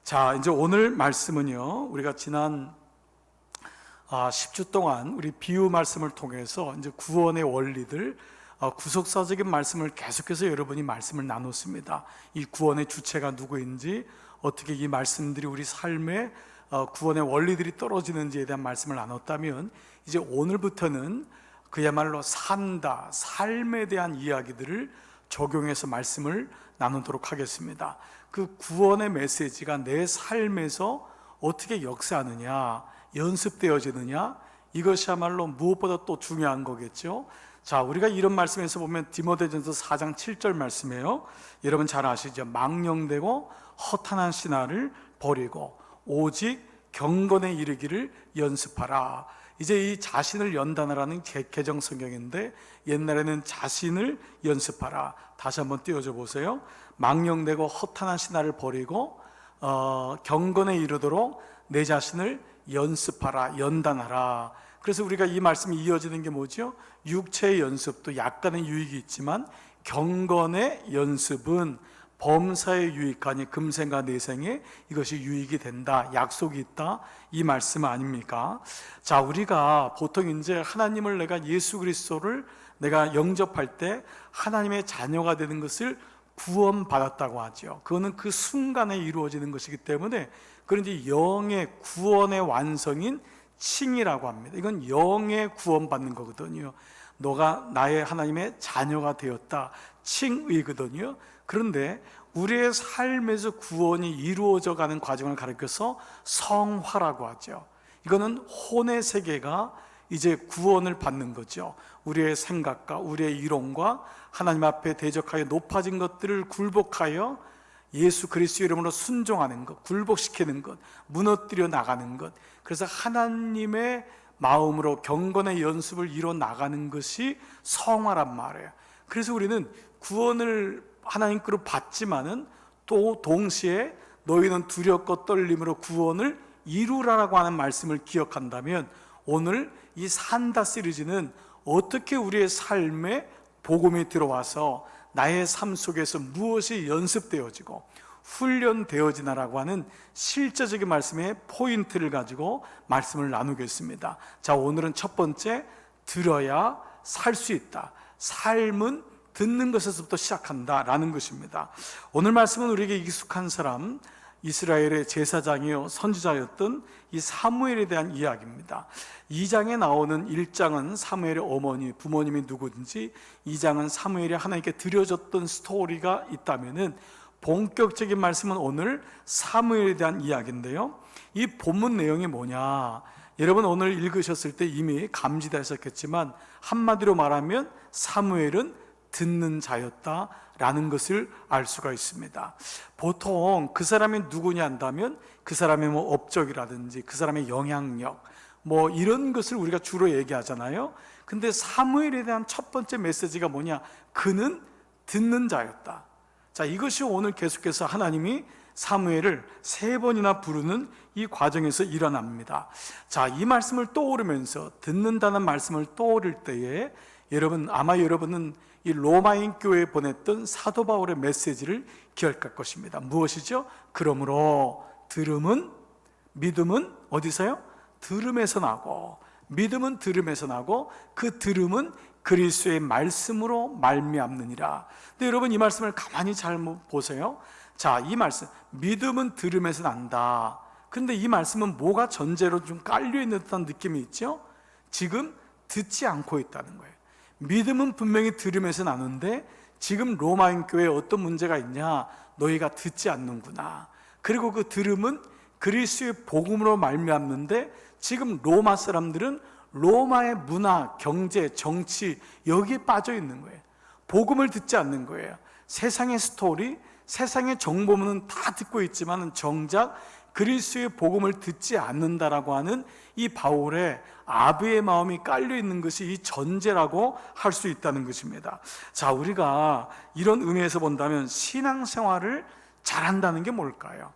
자, 이제 오늘 말씀은요, 우리가 지난 10주 동안 우리 비유 말씀을 통해서 이제 구원의 원리들, 구속사적인 말씀을 계속해서 여러분이 말씀을 나눴습니다. 이 구원의 주체가 누구인지, 어떻게 이 말씀들이 우리 삶에 구원의 원리들이 떨어지는지에 대한 말씀을 나눴다면, 이제 오늘부터는 그야말로 산다, 삶에 대한 이야기들을 적용해서 말씀을 나누도록 하겠습니다. 그 구원의 메시지가 내 삶에서 어떻게 역사하느냐, 연습되어지느냐, 이것이야말로 무엇보다 또 중요한 거겠죠. 자, 우리가 이런 말씀에서 보면 디모데전서 4장 7절 말씀이에요. 여러분 잘 아시죠? 망령되고 허탄한 신화를 버리고 오직 경건에 이르기를 연습하라. 이제 이 자신을 연단하라는 개정 성경인데, 옛날에는 자신을 연습하라. 다시 한번 띄워줘 보세요. 망령되고 허탄한 신화를 버리고 경건에 이르도록 내 자신을 연습하라, 연단하라. 그래서 우리가 이 말씀이 이어지는 게 뭐죠? 육체의 연습도 약간의 유익이 있지만 경건의 연습은 범사에 유익하니 금생과 내생에 이것이 유익이 된다, 약속이 있다, 이 말씀 아닙니까? 자, 우리가 보통 이제 하나님을, 내가 예수 그리스도를 내가 영접할 때 하나님의 자녀가 되는 것을 구원받았다고 하죠. 그거는 그 순간에 이루어지는 것이기 때문에, 그런데 영의 구원의 완성인 칭이라고 합니다. 이건 영의 구원받는 거거든요. 너가 나의 하나님의 자녀가 되었다, 칭의거든요. 그런데 우리의 삶에서 구원이 이루어져 가는 과정을 가리켜서 성화라고 하죠. 이거는 혼의 세계가 이제 구원을 받는 거죠. 우리의 생각과 우리의 이론과 하나님 앞에 대적하여 높아진 것들을 굴복하여 예수 그리스도 이름으로 순종하는 것, 굴복시키는 것, 무너뜨려 나가는 것. 그래서 하나님의 마음으로 경건의 연습을 이뤄 나가는 것이 성화란 말이에요. 그래서 우리는 구원을 하나님께로 받지만은 또 동시에 너희는 두렵고 떨림으로 구원을 이루라라고 하는 말씀을 기억한다면, 오늘 이 산다 시리즈는 어떻게 우리의 삶에 복음이 들어와서 나의 삶 속에서 무엇이 연습되어지고 훈련되어지나라고 하는 실제적인 말씀의 포인트를 가지고 말씀을 나누겠습니다. 자, 오늘은 첫 번째, 들어야 살 수 있다. 삶은 듣는 것에서부터 시작한다라는 것입니다. 오늘 말씀은 우리에게 익숙한 사람, 이스라엘의 제사장이요 선지자였던 이 사무엘에 대한 이야기입니다. 2장에 나오는 1장은 사무엘의 어머니, 부모님이 누구든지, 2장은 사무엘이 하나님께 드려졌던 스토리가 있다면은, 본격적인 말씀은 오늘 사무엘에 대한 이야기인데요, 이 본문 내용이 뭐냐, 여러분 오늘 읽으셨을 때 이미 감지되셨겠지만, 한마디로 말하면 사무엘은 듣는 자였다라는 것을 알 수가 있습니다. 보통 그 사람이 누구냐 한다면 그 사람의 업적이라든지 그 사람의 영향력, 이런 것을 우리가 주로 얘기하잖아요. 근데 사무엘에 대한 첫 번째 메시지가 뭐냐? 그는 듣는 자였다. 자, 이것이 오늘 계속해서 하나님이 사무엘을 3번이나 부르는 이 과정에서 일어납니다. 자, 이 말씀을 떠오르면서, 듣는다는 말씀을 떠오를 때에 아마 여러분은 이 로마인 교회에 보냈던 사도 바울의 메시지를 기억할 것입니다. 무엇이죠? 그러므로 들음은, 믿음은 어디서요? 들음에서 나고, 믿음은 들음에서 나고, 그 들음은 그리스도의 말씀으로 말미암느니라. 근데 여러분 이 말씀을 가만히 잘 보세요. 자, 이 말씀, 믿음은 들음에서 난다. 그런데 이 말씀은 뭐가 전제로 좀 깔려있는 듯한 느낌이 있죠? 지금 듣지 않고 있다는 거예요. 믿음은 분명히 들음에서 나는데 지금 로마인 교회에 어떤 문제가 있냐? 너희가 듣지 않는구나. 그리고 그 들음은 그리스도의 복음으로 말미암는데, 지금 로마 사람들은 로마의 문화, 경제, 정치, 여기에 빠져 있는 거예요. 복음을 듣지 않는 거예요. 세상의 스토리, 세상의 정보문은 다 듣고 있지만 정작 그리스도의 복음을 듣지 않는다라고 하는 이 바울의 아비의 마음이 깔려있는 것이 이 전제라고 할 수 있다는 것입니다. 자, 우리가 이런 의미에서 본다면 신앙생활을 잘한다는 게 뭘까요?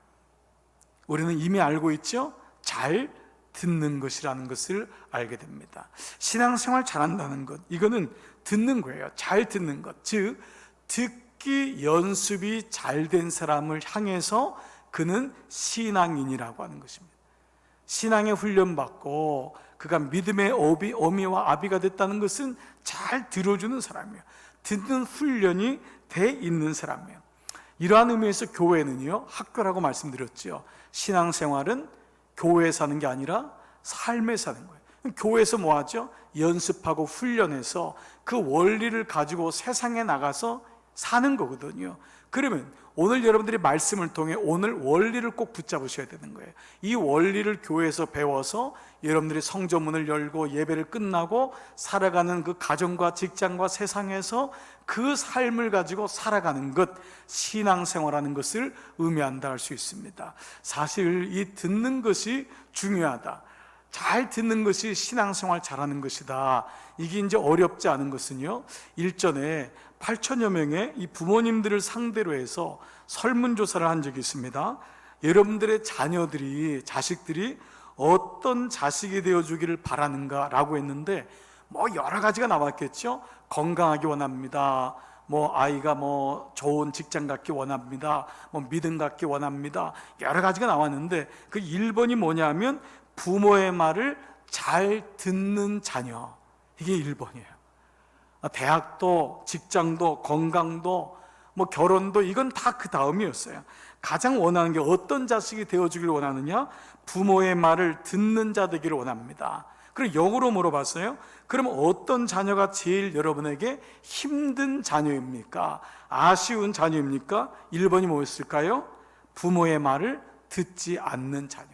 우리는 이미 알고 있죠? 잘 듣는 것이라는 것을 알게 됩니다. 신앙생활 잘한다는 것, 이거는 듣는 거예요. 잘 듣는 것, 즉 듣기 연습이 잘 된 사람을 향해서 그는 신앙인이라고 하는 것입니다. 신앙의 훈련받고 그가 믿음의 어미와 아비가 됐다는 것은 잘 들어주는 사람이에요. 듣는 훈련이 돼 있는 사람이에요. 이러한 의미에서 교회는요, 학교라고 말씀드렸죠. 신앙생활은 교회에 사는 게 아니라 삶에 사는 거예요. 교회에서 뭐 하죠? 연습하고 훈련해서 그 원리를 가지고 세상에 나가서 사는 거거든요. 그러면 오늘 여러분들이 말씀을 통해 오늘 원리를 꼭 붙잡으셔야 되는 거예요. 이 원리를 교회에서 배워서 여러분들이 성전문을 열고 예배를 끝나고 살아가는 그 가정과 직장과 세상에서 그 삶을 가지고 살아가는 것, 신앙생활하는 것을 의미한다 할 수 있습니다. 사실 이 듣는 것이 중요하다, 잘 듣는 것이 신앙생활 잘하는 것이다, 이게 이제 어렵지 않은 것은요, 일전에 8천여 명의 이 부모님들을 상대로 해서 설문조사를 한 적이 있습니다. 여러분들의 자식들이 어떤 자식이 되어주기를 바라는가 라고 했는데 뭐 여러 가지가 나왔겠죠. 건강하기 원합니다, 아이가 좋은 직장 갖기 원합니다, 믿음 갖기 원합니다, 여러 가지가 나왔는데 그 1번이 뭐냐면 부모의 말을 잘 듣는 자녀, 이게 1번이에요. 대학도, 직장도, 건강도, 결혼도, 이건 다 그 다음이었어요. 가장 원하는 게 어떤 자식이 되어주길 원하느냐? 부모의 말을 듣는 자 되기를 원합니다. 그리고 역으로 물어봤어요. 그럼 어떤 자녀가 제일 여러분에게 힘든 자녀입니까? 아쉬운 자녀입니까? 1번이 뭐였을까요? 부모의 말을 듣지 않는 자녀.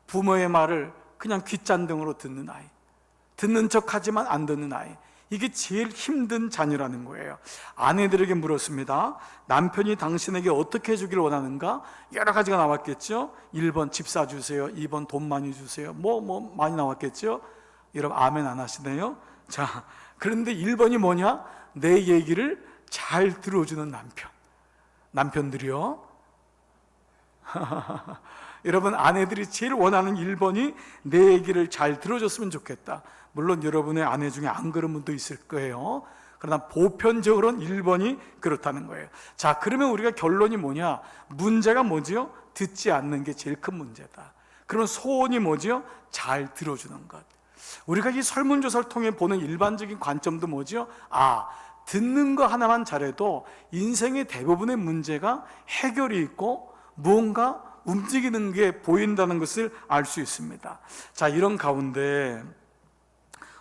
부모의 말을 그냥 귓잔등으로 듣는 아이, 듣는 척하지만 안 듣는 아이, 이게 제일 힘든 자녀라는 거예요. 아내들에게 물었습니다. 남편이 당신에게 어떻게 해주기를 원하는가? 여러 가지가 나왔겠죠. 1번 집 사주세요, 2번 돈 많이 주세요, 많이 나왔겠죠. 여러분 아멘 안 하시네요. 자, 그런데 1번이 뭐냐? 내 얘기를 잘 들어주는 남편. 남편들이요, 여러분 아내들이 제일 원하는 1번이 내 얘기를 잘 들어줬으면 좋겠다. 물론 여러분의 아내 중에 안 그런 분도 있을 거예요. 그러나 보편적으로는 1번이 그렇다는 거예요. 자, 그러면 우리가 결론이 뭐냐? 문제가 뭐지요? 듣지 않는 게 제일 큰 문제다. 그러면 소원이 뭐지요? 잘 들어주는 것. 우리가 이 설문조사를 통해 보는 일반적인 관점도 뭐지요? 듣는 거 하나만 잘해도 인생의 대부분의 문제가 해결이 있고 무언가 움직이는 게 보인다는 것을 알 수 있습니다. 자, 이런 가운데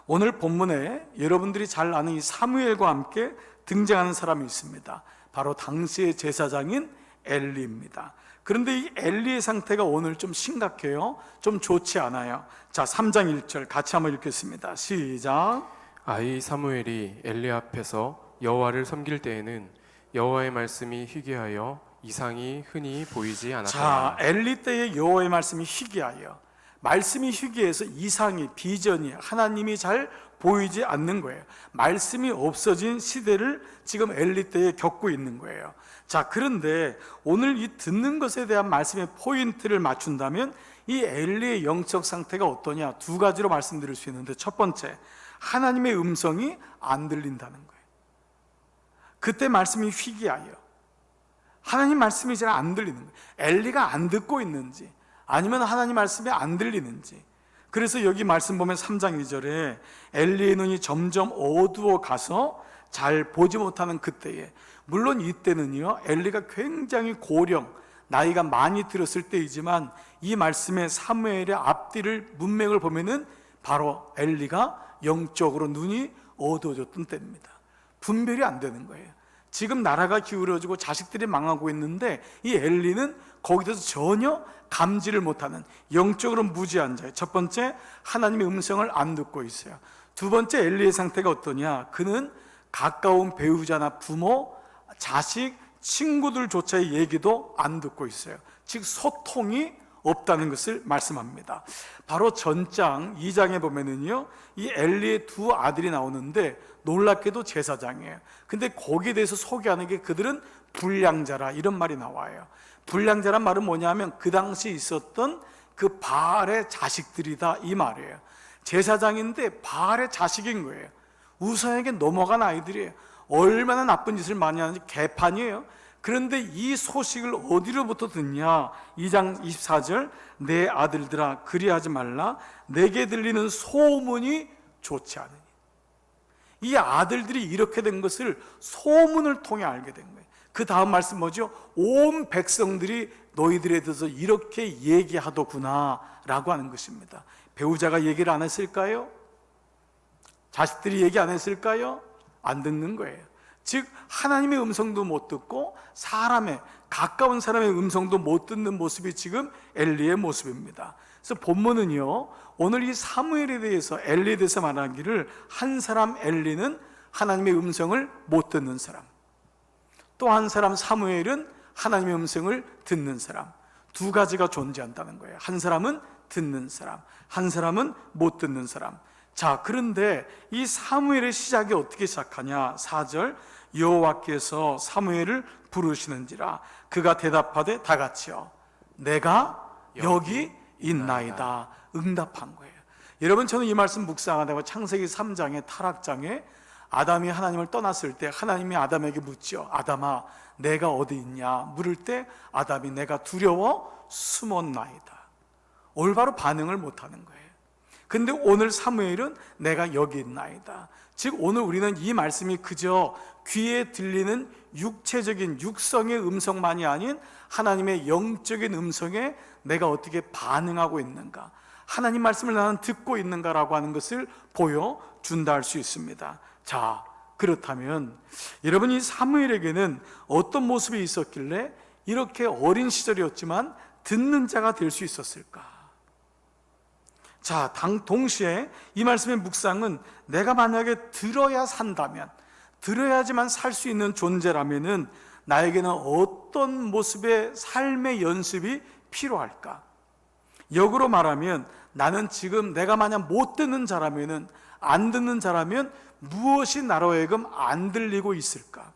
오늘 본문에 여러분들이 잘 아는 이 사무엘과 함께 등장하는 사람이 있습니다. 바로 당시의 제사장인 엘리입니다. 그런데 이 엘리의 상태가 오늘 좀 심각해요. 좀 좋지 않아요. 자, 3장 1절 같이 한번 읽겠습니다. 시작. 아이 사무엘이 엘리 앞에서 여호와를 섬길 때에는 여호와의 말씀이 희귀하여 이상이 흔히 보이지 않았다. 자, 엘리 때의 여호와의 말씀이 희귀하여, 말씀이 희귀해서 이상이, 비전이, 하나님이 잘 보이지 않는 거예요. 말씀이 없어진 시대를 지금 엘리 때에 겪고 있는 거예요. 자, 그런데 오늘 이 듣는 것에 대한 말씀의 포인트를 맞춘다면 이 엘리의 영적 상태가 어떠냐? 2가지로 말씀드릴 수 있는데, 첫 번째, 하나님의 음성이 안 들린다는 거예요. 그때 말씀이 희귀하여, 하나님 말씀이 잘 안 들리는 거예요. 엘리가 안 듣고 있는지 아니면 하나님 말씀이 안 들리는지. 그래서 여기 말씀 보면 3장 2절에 엘리의 눈이 점점 어두워 가서 잘 보지 못하는 그때에, 물론 이때는요 엘리가 굉장히 고령, 나이가 많이 들었을 때이지만 이 말씀의 사무엘의 앞뒤를 문맥을 보면은 바로 엘리가 영적으로 눈이 어두워졌던 때입니다. 분별이 안 되는 거예요. 지금 나라가 기울어지고 자식들이 망하고 있는데 이 엘리는 거기에 대해서 전혀 감지를 못하는 영적으로 무지한 자예요. 첫 번째, 하나님의 음성을 안 듣고 있어요. 2번째, 엘리의 상태가 어떠냐? 그는 가까운 배우자나 부모, 자식, 친구들조차의 얘기도 안 듣고 있어요. 즉 소통이 없다는 것을 말씀합니다. 바로 전장 2장에 보면은요 이 엘리의 2 아들이 나오는데 놀랍게도 제사장이에요. 근데 거기에 대해서 소개하는 게 그들은 불량자라, 이런 말이 나와요. 불량자란 말은 뭐냐면 그 당시 있었던 그 바알의 자식들이다, 이 말이에요. 제사장인데 바알의 자식인 거예요. 우상에게 넘어간 아이들이에요. 얼마나 나쁜 짓을 많이 하는지 개판이에요. 그런데 이 소식을 어디로부터 듣냐? 2장 24절, 내 아들들아 그리하지 말라, 내게 들리는 소문이 좋지 않으니. 이 아들들이 이렇게 된 것을 소문을 통해 알게 된 거예요. 그 다음 말씀 뭐죠? 온 백성들이 너희들에 대해서 이렇게 얘기하더구나 라고 하는 것입니다. 배우자가 얘기를 안 했을까요? 자식들이 얘기 안 했을까요? 안 듣는 거예요. 즉 하나님의 음성도 못 듣고 사람의, 가까운 사람의 음성도 못 듣는 모습이 지금 엘리의 모습입니다. 그래서 본문은요, 오늘 이 사무엘에 대해서, 엘리에 대해서 말하기를, 한 사람 엘리는 하나님의 음성을 못 듣는 사람, 또 한 사람 사무엘은 하나님의 음성을 듣는 사람, 두 가지가 존재한다는 거예요. 한 사람은 듣는 사람, 한 사람은 못 듣는 사람. 자, 그런데 이 사무엘의 시작이 어떻게 시작하냐? 4절, 여호와께서 사무엘을 부르시는지라 그가 대답하되 다 같이요, 내가 여기 있나이다 응답한 거예요. 여러분, 저는 이 말씀 묵상하다가 창세기 3장의 타락장에 아담이 하나님을 떠났을 때 하나님이 아담에게 묻죠. 아담아 내가 어디 있냐 물을 때 아담이 내가 두려워 숨었나이다. 올바로 반응을 못하는 거예요. 근데 오늘 사무엘은 내가 여기 있나이다. 즉 오늘 우리는 이 말씀이 그저 귀에 들리는 육체적인 육성의 음성만이 아닌 하나님의 영적인 음성에 내가 어떻게 반응하고 있는가, 하나님 말씀을 나는 듣고 있는가라고 하는 것을 보여준다 할 수 있습니다. 자, 그렇다면 여러분, 이 사무엘에게는 어떤 모습이 있었길래 이렇게 어린 시절이었지만 듣는 자가 될 수 있었을까? 자, 동시에 이 말씀의 묵상은 내가 만약에 들어야 산다면, 들어야지만 살 수 있는 존재라면은 나에게는 어떤 모습의 삶의 연습이 필요할까? 역으로 말하면 나는 지금 내가 만약 못 듣는 자라면은, 안 듣는 자라면 무엇이 나로 하여금 안 들리고 있을까?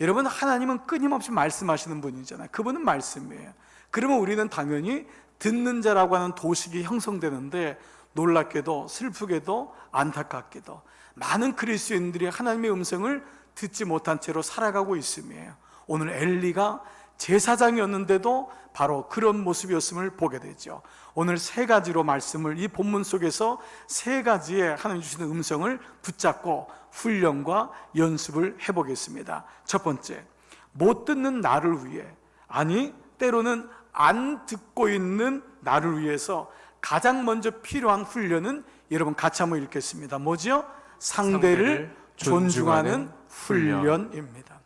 여러분, 하나님은 끊임없이 말씀하시는 분이잖아요. 그분은 말씀이에요. 그러면 우리는 당연히 듣는 자라고 하는 도식이 형성되는데, 놀랍게도 슬프게도 안타깝게도 많은 그리스도인들이 하나님의 음성을 듣지 못한 채로 살아가고 있음이에요. 오늘 엘리가 제사장이었는데도 바로 그런 모습이었음을 보게 되죠. 오늘 세 가지로 말씀을, 이 본문 속에서 세 가지의 하나님 주시는 음성을 붙잡고 훈련과 연습을 해보겠습니다. 첫 번째, 못 듣는 나를 위해, 아니 때로는 안 듣고 있는 나를 위해서 가장 먼저 필요한 훈련은, 여러분 같이 한번 읽겠습니다. 뭐죠? 상대를 존중하는 훈련입니다.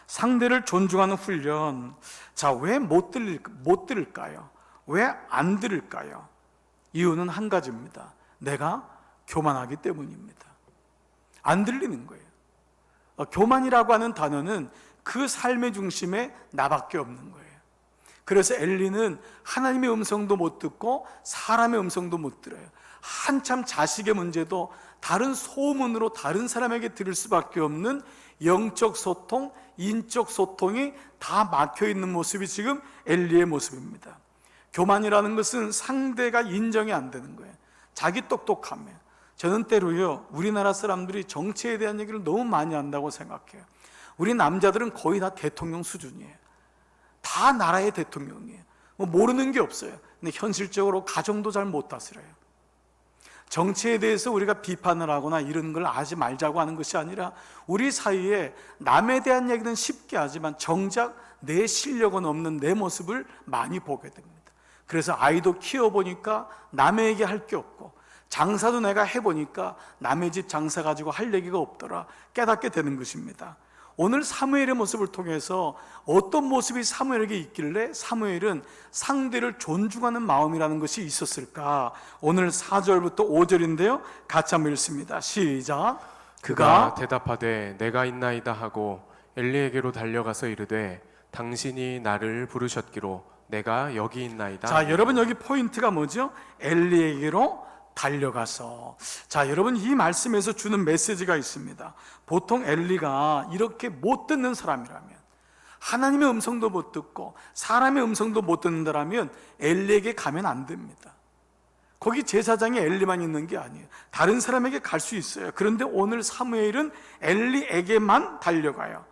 상대를 존중하는 훈련. 자, 왜 못 들을까요? 왜 안 들을까요? 이유는 한 가지입니다. 내가 교만하기 때문입니다. 안 들리는 거예요. 교만이라고 하는 단어는 그 삶의 중심에 나밖에 없는 거예요. 그래서 엘리는 하나님의 음성도 못 듣고 사람의 음성도 못 들어요. 한참 자식의 문제도 다른 소문으로 다른 사람에게 들을 수밖에 없는 영적 소통, 인적 소통이 다 막혀있는 모습이 지금 엘리의 모습입니다. 교만이라는 것은 상대가 인정이 안 되는 거예요. 자기 똑똑함에. 저는 때로요, 우리나라 사람들이 정치에 대한 얘기를 너무 많이 한다고 생각해요. 우리 남자들은 거의 다 대통령 수준이에요. 다 나라의 대통령이에요. 모르는 게 없어요. 근데 현실적으로 가정도 잘 못 다스려요. 정치에 대해서 우리가 비판을 하거나 이런 걸 하지 말자고 하는 것이 아니라, 우리 사이에 남에 대한 얘기는 쉽게 하지만 정작 내 실력은 없는 내 모습을 많이 보게 됩니다. 그래서 아이도 키워보니까 남에게 할 게 없고, 장사도 내가 해보니까 남의 집 장사 가지고 할 얘기가 없더라 깨닫게 되는 것입니다. 오늘 사무엘의 모습을 통해서 어떤 모습이 사무엘에게 있길래 사무엘은 상대를 존중하는 마음이라는 것이 있었을까? 오늘 4절부터 5절인데요, 같이 한번 읽습니다. 시작. 그가 대답하되 내가 있나이다 하고 엘리에게로 달려가서 이르되 당신이 나를 부르셨기로 내가 여기 있나이다. 자, 여러분 여기 포인트가 뭐죠? 엘리에게로 달려가서. 자, 여러분 이 말씀에서 주는 메시지가 있습니다. 보통 엘리가 이렇게 못 듣는 사람이라면, 하나님의 음성도 못 듣고 사람의 음성도 못 듣는다라면 엘리에게 가면 안 됩니다. 거기 제사장이 엘리만 있는 게 아니에요. 다른 사람에게 갈 수 있어요. 그런데 오늘 사무엘은 엘리에게만 달려가요.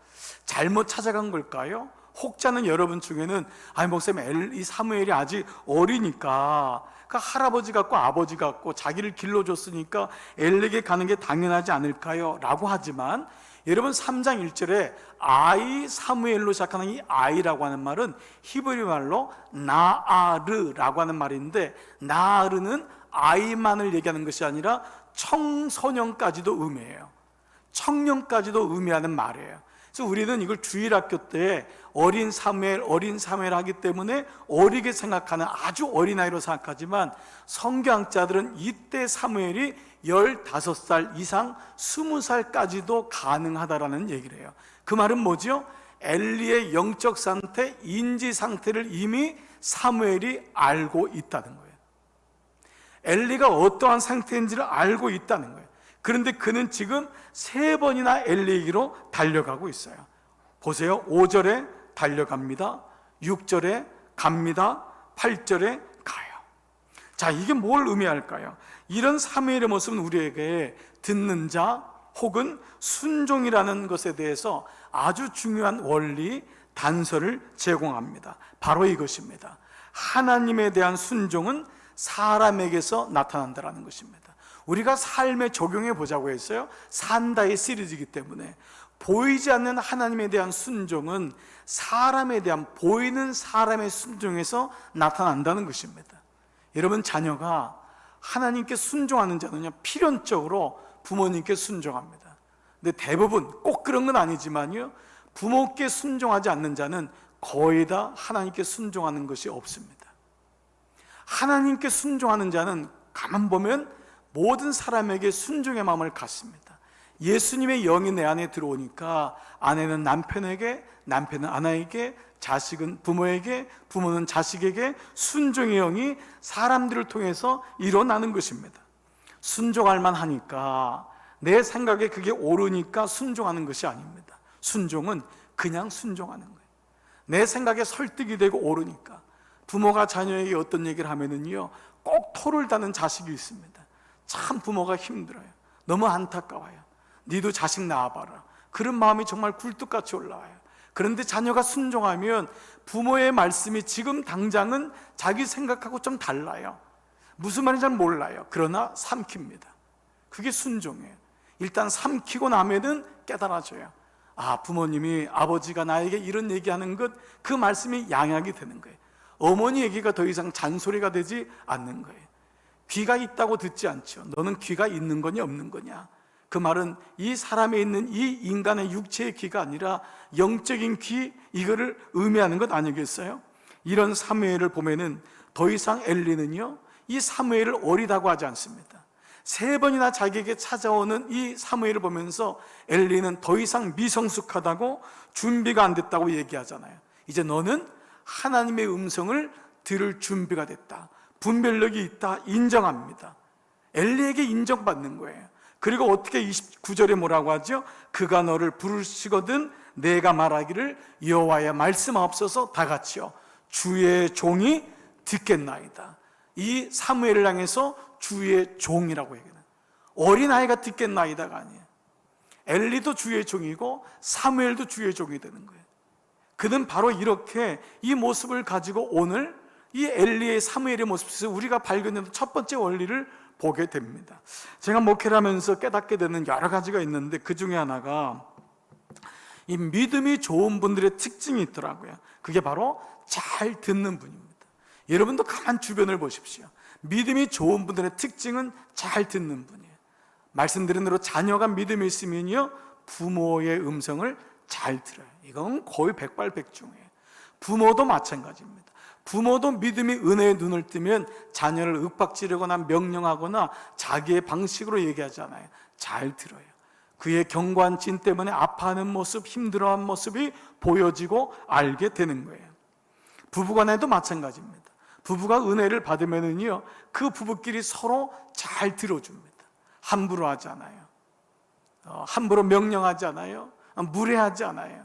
잘못 찾아간 걸까요? 혹자는 여러분 중에는 아니 목사님, 이 사무엘이 아직 어리니까 그 할아버지 같고 아버지 같고 자기를 길러줬으니까 엘리에게 가는 게 당연하지 않을까요? 라고 하지만 여러분 3장 1절에 아이 사무엘로 시작하는 이 아이라고 하는 말은 히브리 말로 나아르라고 하는 말인데, 나아르는 아이만을 얘기하는 것이 아니라 청소년까지도 의미해요. 청년까지도 의미하는 말이에요. 그래서 우리는 이걸 주일학교 때 어린 사무엘 하기 때문에 어리게 생각하는, 아주 어린아이로 생각하지만 성경학자들은 이때 사무엘이 15살 이상 20살까지도 가능하다라는 얘기를 해요. 그 말은 뭐죠? 엘리의 영적 상태, 인지 상태를 이미 사무엘이 알고 있다는 거예요. 엘리가 어떠한 상태인지를 알고 있다는 거예요. 그런데 그는 지금 3번이나 엘리에게로 달려가고 있어요. 보세요. 5절에 달려갑니다. 6절에 갑니다. 8절에 가요. 자, 이게 뭘 의미할까요? 이런 사무엘의 모습은 우리에게 듣는 자 혹은 순종이라는 것에 대해서 아주 중요한 원리, 단서를 제공합니다. 바로 이것입니다. 하나님에 대한 순종은 사람에게서 나타난다는 것입니다. 우리가 삶에 적용해 보자고 했어요. 산다의 시리즈이기 때문에 보이지 않는 하나님에 대한 순종은 사람에 대한, 보이는 사람의 순종에서 나타난다는 것입니다. 여러분, 자녀가 하나님께 순종하는 자는요, 필연적으로 부모님께 순종합니다. 근데 대부분, 꼭 그런 건 아니지만요, 부모께 순종하지 않는 자는 거의 다 하나님께 순종하는 것이 없습니다. 하나님께 순종하는 자는 가만 보면 모든 사람에게 순종의 마음을 갖습니다. 예수님의 영이 내 안에 들어오니까 아내는 남편에게, 남편은 아내에게, 자식은 부모에게, 부모는 자식에게 순종의 영이 사람들을 통해서 일어나는 것입니다. 순종할 만하니까, 내 생각에 그게 옳으니까 순종하는 것이 아닙니다. 순종은 그냥 순종하는 거예요. 내 생각에 설득이 되고 옳으니까. 부모가 자녀에게 어떤 얘기를 하면은요, 꼭 토를 다는 자식이 있습니다. 참 부모가 힘들어요. 너무 안타까워요. 니도 자식 낳아봐라. 그런 마음이 정말 굴뚝같이 올라와요. 그런데 자녀가 순종하면 부모의 말씀이 지금 당장은 자기 생각하고 좀 달라요. 무슨 말인지 잘 몰라요. 그러나 삼킵니다. 그게 순종이에요. 일단 삼키고 나면은 깨달아져요. 아, 부모님이, 아버지가 나에게 이런 얘기하는 것, 그 말씀이 양약이 되는 거예요. 어머니 얘기가 더 이상 잔소리가 되지 않는 거예요. 귀가 있다고 듣지 않죠. 너는 귀가 있는 거냐 없는 거냐. 그 말은 이 사람에 있는 이 인간의 육체의 귀가 아니라 영적인 귀, 이거를 의미하는 것 아니겠어요? 이런 사무엘을 보면은 더 이상 엘리는요, 이 사무엘을 어리다고 하지 않습니다. 3번이나 자기에게 찾아오는 이 사무엘을 보면서 엘리는 더 이상 미성숙하다고, 준비가 안 됐다고 얘기하잖아요. 이제 너는 하나님의 음성을 들을 준비가 됐다, 분별력이 있다, 인정합니다. 엘리에게 인정받는 거예요. 그리고 어떻게 29절에 뭐라고 하죠? 그가 너를 부르시거든 내가 말하기를 여호와의 말씀하옵소서 다 같이요 주의 종이 듣겠나이다. 이 사무엘을 향해서 주의 종이라고 얘기해요. 어린아이가 듣겠나이다가 아니에요. 엘리도 주의 종이고 사무엘도 주의 종이 되는 거예요. 그는 바로 이렇게 이 모습을 가지고 오늘 이 엘리의 사무엘의 모습에서 우리가 발견하는 첫 번째 원리를 보게 됩니다. 제가 목회를 하면서 깨닫게 되는 여러 가지가 있는데 그 중에 하나가 이 믿음이 좋은 분들의 특징이 있더라고요. 그게 바로 잘 듣는 분입니다. 여러분도 가만 주변을 보십시오. 믿음이 좋은 분들의 특징은 잘 듣는 분이에요. 말씀드린 대로 자녀가 믿음이 있으면요, 부모의 음성을 잘 들어요. 이건 거의 백발백중이에요. 부모도 마찬가지입니다. 부모도 믿음이 은혜의 눈을 뜨면 자녀를 윽박지르거나 명령하거나 자기의 방식으로 얘기하잖아요. 잘 들어요. 그의 견고한 진 때문에 아파하는 모습, 힘들어하는 모습이 보여지고 알게 되는 거예요. 부부간에도 마찬가지입니다. 부부가 은혜를 받으면은요, 그 부부끼리 서로 잘 들어줍니다. 함부로 하지 않아요. 함부로 명령하지 않아요. 무례하지 않아요.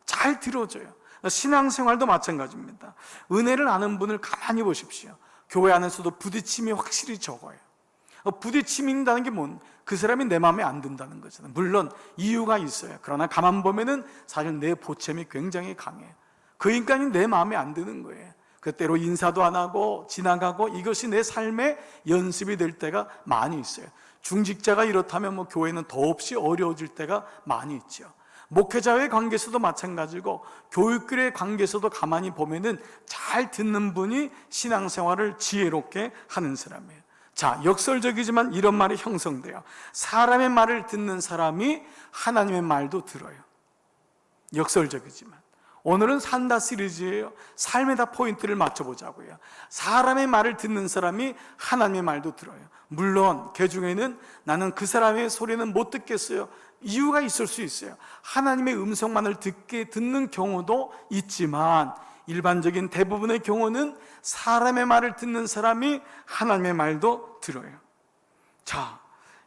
잘 들어줘요. 신앙생활도 마찬가지입니다. 은혜를 아는 분을 가만히 보십시오. 교회 안에서도 부딪힘이 확실히 적어요. 부딪힌다는 게 그 사람이 내 마음에 안 든다는 거잖아요. 물론 이유가 있어요. 그러나 가만 보면은 사실 내 보챔이 굉장히 강해요. 그 인간이 내 마음에 안 드는 거예요. 그때로 인사도 안 하고 지나가고, 이것이 내 삶의 연습이 될 때가 많이 있어요. 중직자가 이렇다면 교회는 더없이 어려워질 때가 많이 있죠. 목회자의 관계에서도 마찬가지고, 교육들의 관계에서도 가만히 보면은 잘 듣는 분이 신앙생활을 지혜롭게 하는 사람이에요. 자, 역설적이지만 이런 말이 형성돼요. 사람의 말을 듣는 사람이 하나님의 말도 들어요. 역설적이지만 오늘은 산다 시리즈예요. 삶에다 포인트를 맞춰보자고요. 사람의 말을 듣는 사람이 하나님의 말도 들어요. 물론 그 중에는 나는 그 사람의 소리는 못 듣겠어요. 이유가 있을 수 있어요. 하나님의 음성만을 듣는 경우도 있지만, 일반적인 대부분의 경우는 사람의 말을 듣는 사람이 하나님의 말도 들어요. 자,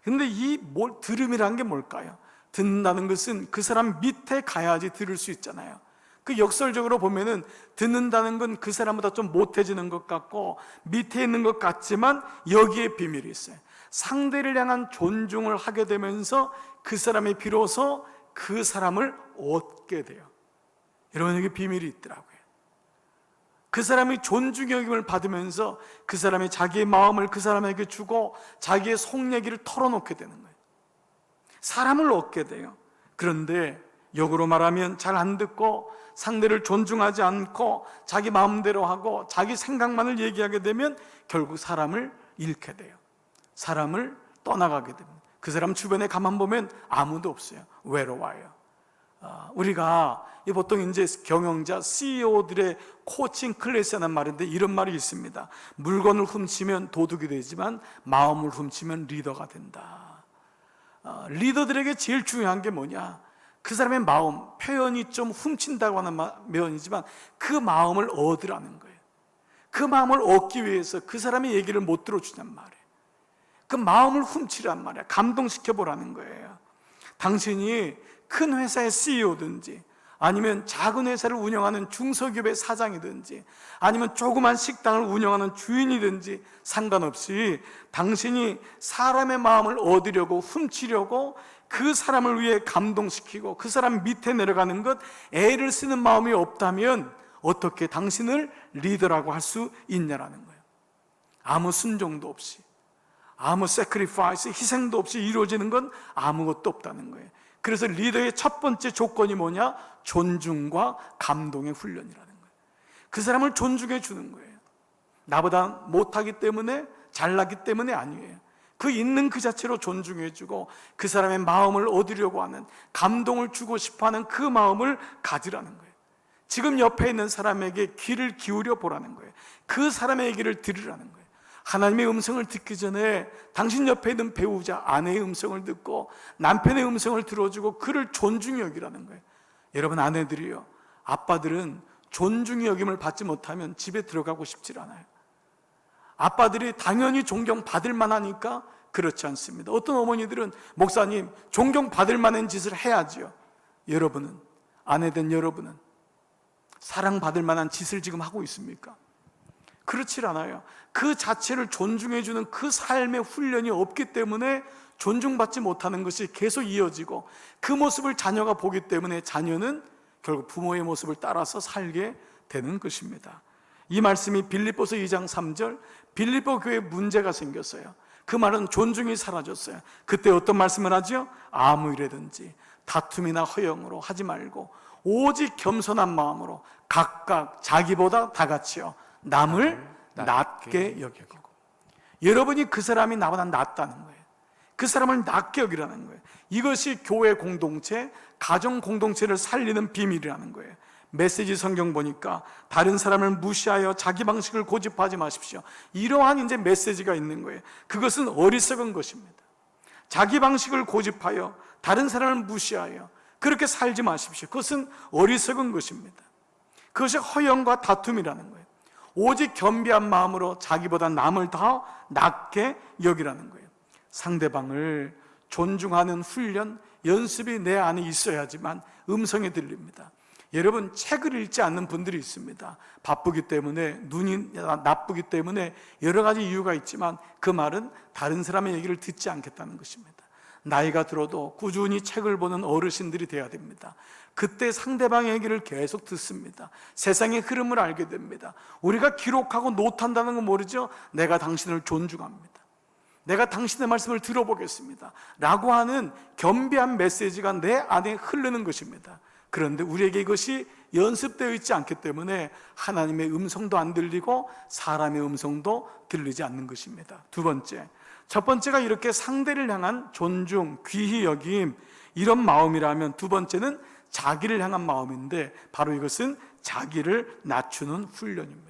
근데 이 들음이란 게 뭘까요? 듣는다는 것은 그 사람 밑에 가야지 들을 수 있잖아요. 그 역설적으로 보면은 듣는다는 건 그 사람보다 좀 못해지는 것 같고 밑에 있는 것 같지만, 여기에 비밀이 있어요. 상대를 향한 존중을 하게 되면서 그 사람이 비로소 그 사람을 얻게 돼요. 여러분, 여기 비밀이 있더라고요. 그 사람이 존중 여김을 받으면서 그 사람이 자기의 마음을 그 사람에게 주고 자기의 속 얘기를 털어놓게 되는 거예요. 사람을 얻게 돼요. 그런데 역으로 말하면 잘 안 듣고 상대를 존중하지 않고 자기 마음대로 하고 자기 생각만을 얘기하게 되면 결국 사람을 잃게 돼요. 사람을 떠나가게 됩니다. 그 사람 주변에 가만 보면 아무도 없어요. 외로워요. 우리가 보통 이제 경영자, CEO들의 코칭 클래스라는 말인데 이런 말이 있습니다. 물건을 훔치면 도둑이 되지만 마음을 훔치면 리더가 된다. 리더들에게 제일 중요한 게 뭐냐? 그 사람의 마음, 표현이 좀 훔친다고 하는 면이지만 그 마음을 얻으라는 거예요. 그 마음을 얻기 위해서 그 사람의 얘기를 못 들어주냔 말이에요. 그 마음을 훔치란 말이야. 감동시켜보라는 거예요. 당신이 큰 회사의 CEO든지 아니면 작은 회사를 운영하는 중소기업의 사장이든지 아니면 조그만 식당을 운영하는 주인이든지 상관없이 당신이 사람의 마음을 얻으려고 훔치려고 그 사람을 위해 감동시키고 그 사람 밑에 내려가는 것, 애를 쓰는 마음이 없다면 어떻게 당신을 리더라고 할 수 있냐라는 거예요. 아무 순종도 없이, 아무 sacrifice, 희생도 없이 이루어지는 건 아무것도 없다는 거예요. 그래서 리더의 첫 번째 조건이 뭐냐? 존중과 감동의 훈련이라는 거예요. 그 사람을 존중해 주는 거예요. 나보다 못하기 때문에, 잘나기 때문에 아니에요. 그 있는 그 자체로 존중해 주고 그 사람의 마음을 얻으려고 하는, 감동을 주고 싶어하는 그 마음을 가지라는 거예요. 지금 옆에 있는 사람에게 귀를 기울여 보라는 거예요. 그 사람의 얘기를 들으라는 거예요. 하나님의 음성을 듣기 전에 당신 옆에 있는 배우자, 아내의 음성을 듣고 남편의 음성을 들어주고 그를 존중히 여기라는 거예요. 여러분, 아내들이요, 아빠들은 존중히 여김을 받지 못하면 집에 들어가고 싶지 않아요. 아빠들이 당연히 존경받을 만하니까 그렇지 않습니다. 어떤 어머니들은 목사님, 존경받을 만한 짓을 해야지요. 여러분은, 아내된 여러분은 사랑받을 만한 짓을 지금 하고 있습니까? 그렇지 않아요. 그 자체를 존중해주는 그 삶의 훈련이 없기 때문에 존중받지 못하는 것이 계속 이어지고, 그 모습을 자녀가 보기 때문에 자녀는 결국 부모의 모습을 따라서 살게 되는 것입니다. 이 말씀이 빌립보서 2장 3절, 빌립보 교회에 문제가 생겼어요. 그 말은 존중이 사라졌어요. 그때 어떤 말씀을 하죠? 아무 일이든지 다툼이나 허영으로 하지 말고 오직 겸손한 마음으로 각각 자기보다 다 같이요 남을 낮게 여기고. 여러분이 그 사람이 나보다 낫다는 거예요. 그 사람을 낮게 여기라는 거예요. 이것이 교회 공동체, 가정 공동체를 살리는 비밀이라는 거예요. 메시지 성경 보니까 다른 사람을 무시하여 자기 방식을 고집하지 마십시오. 이러한 이제 메시지가 있는 거예요. 그것은 어리석은 것입니다. 자기 방식을 고집하여 다른 사람을 무시하여 그렇게 살지 마십시오. 그것은 어리석은 것입니다. 그것이 허영과 다툼이라는 거예요. 오직 겸비한 마음으로 자기보다 남을 더 낮게 여기라는 거예요. 상대방을 존중하는 훈련, 연습이 내 안에 있어야지만 음성이 들립니다. 여러분, 책을 읽지 않는 분들이 있습니다. 바쁘기 때문에, 눈이 나쁘기 때문에 여러 가지 이유가 있지만 그 말은 다른 사람의 얘기를 듣지 않겠다는 것입니다. 나이가 들어도 꾸준히 책을 보는 어르신들이 돼야 됩니다. 그때 상대방의 얘기를 계속 듣습니다. 세상의 흐름을 알게 됩니다. 우리가 기록하고 노트한다는 건 모르죠? 내가 당신을 존중합니다. 내가 당신의 말씀을 들어보겠습니다 라고 하는 겸비한 메시지가 내 안에 흐르는 것입니다. 그런데 우리에게 이것이 연습되어 있지 않기 때문에 하나님의 음성도 안 들리고 사람의 음성도 들리지 않는 것입니다. 두 번째, 첫 번째가 이렇게 상대를 향한 존중, 귀히 여김, 이런 마음이라면, 두 번째는 자기를 향한 마음인데 바로 이것은 자기를 낮추는 훈련입니다.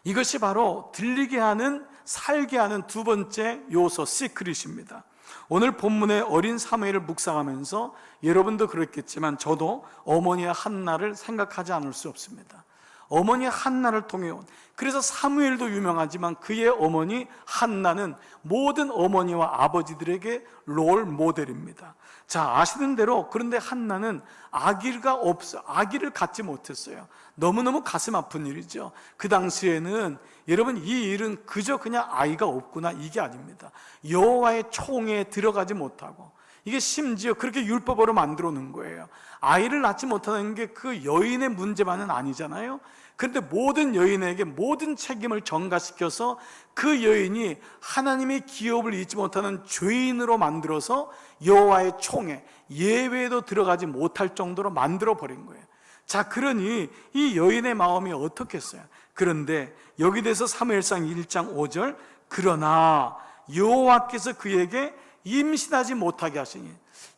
이것이 바로 들리게 하는, 살게 하는 두 번째 요소, 시크릿입니다. 오늘 본문의 어린 사무엘을 묵상하면서 여러분도 그랬겠지만 저도 어머니의 한나를 생각하지 않을 수 없습니다. 어머니 한나를 통해 온, 그래서 사무엘도 유명하지만 그의 어머니 한나는 모든 어머니와 아버지들에게 롤 모델입니다. 자, 아시는 대로, 그런데 한나는 아기를 갖지 못했어요. 너무너무 가슴 아픈 일이죠. 그 당시에는 여러분, 이 일은 그저 그냥 아이가 없구나, 이게 아닙니다. 여호와의 총에 들어가지 못하고, 이게 심지어 그렇게 율법으로 만들어 놓은 거예요. 아이를 낳지 못하는 게 그 여인의 문제만은 아니잖아요. 그런데 모든 여인에게 모든 책임을 전가시켜서 그 여인이 하나님의 기업을 잊지 못하는 죄인으로 만들어서 여호와의 총에, 예외에도 들어가지 못할 정도로 만들어 버린 거예요. 자, 그러니 이 여인의 마음이 어떻겠어요? 그런데 여기 대해서 사무엘상 1장 5절, 그러나 여호와께서 그에게 임신하지 못하게 하시니,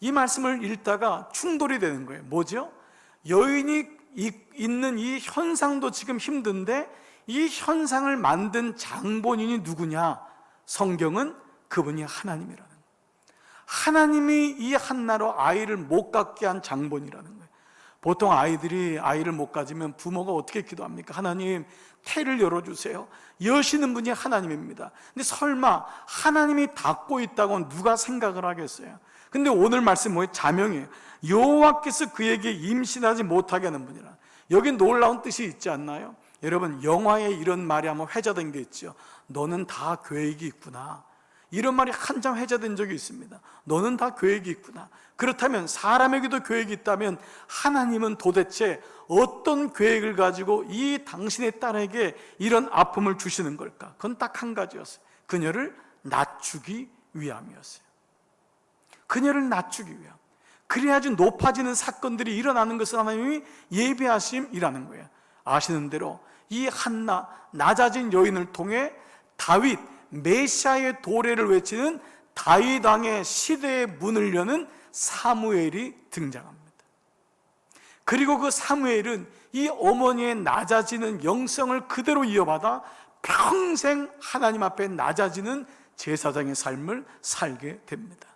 이 말씀을 읽다가 충돌이 되는 거예요. 뭐죠? 여인이 있는 이 현상도 지금 힘든데 이 현상을 만든 장본인이 누구냐? 성경은 그분이 하나님이라는 거예요. 하나님이 이 한나로 아이를 못 갖게 한 장본이라는 거예요. 보통 아이들이 아이를 못 가지면 부모가 어떻게 기도합니까? 하나님, 태를 열어주세요. 여시는 분이 하나님입니다. 근데 설마 하나님이 닫고 있다고 누가 생각을 하겠어요? 근데 오늘 말씀 뭐예요? 자명이에요. 여호와께서 그에게 임신하지 못하게 하는 분이라. 여기 놀라운 뜻이 있지 않나요? 여러분, 영화에 이런 말이 한번 회자된 게 있죠. 너는 다 계획이 있구나. 이런 말이 한참 회자된 적이 있습니다. 너는 다 계획이 있구나. 그렇다면 사람에게도 계획이 있다면 하나님은 도대체 어떤 계획을 가지고 이 당신의 딸에게 이런 아픔을 주시는 걸까? 그건 딱 한 가지였어요. 그녀를 낮추기 위함이었어요. 그녀를 낮추기 위함. 그래야지 높아지는 사건들이 일어나는 것을 하나님이 예비하심이라는 거예요. 아시는 대로 이 한나, 낮아진 여인을 통해 다윗, 메시아의 도래를 외치는 다윗 왕의 시대의 문을 여는 사무엘이 등장합니다. 그리고 그 사무엘은 이 어머니의 낮아지는 영성을 그대로 이어받아 평생 하나님 앞에 낮아지는 제사장의 삶을 살게 됩니다.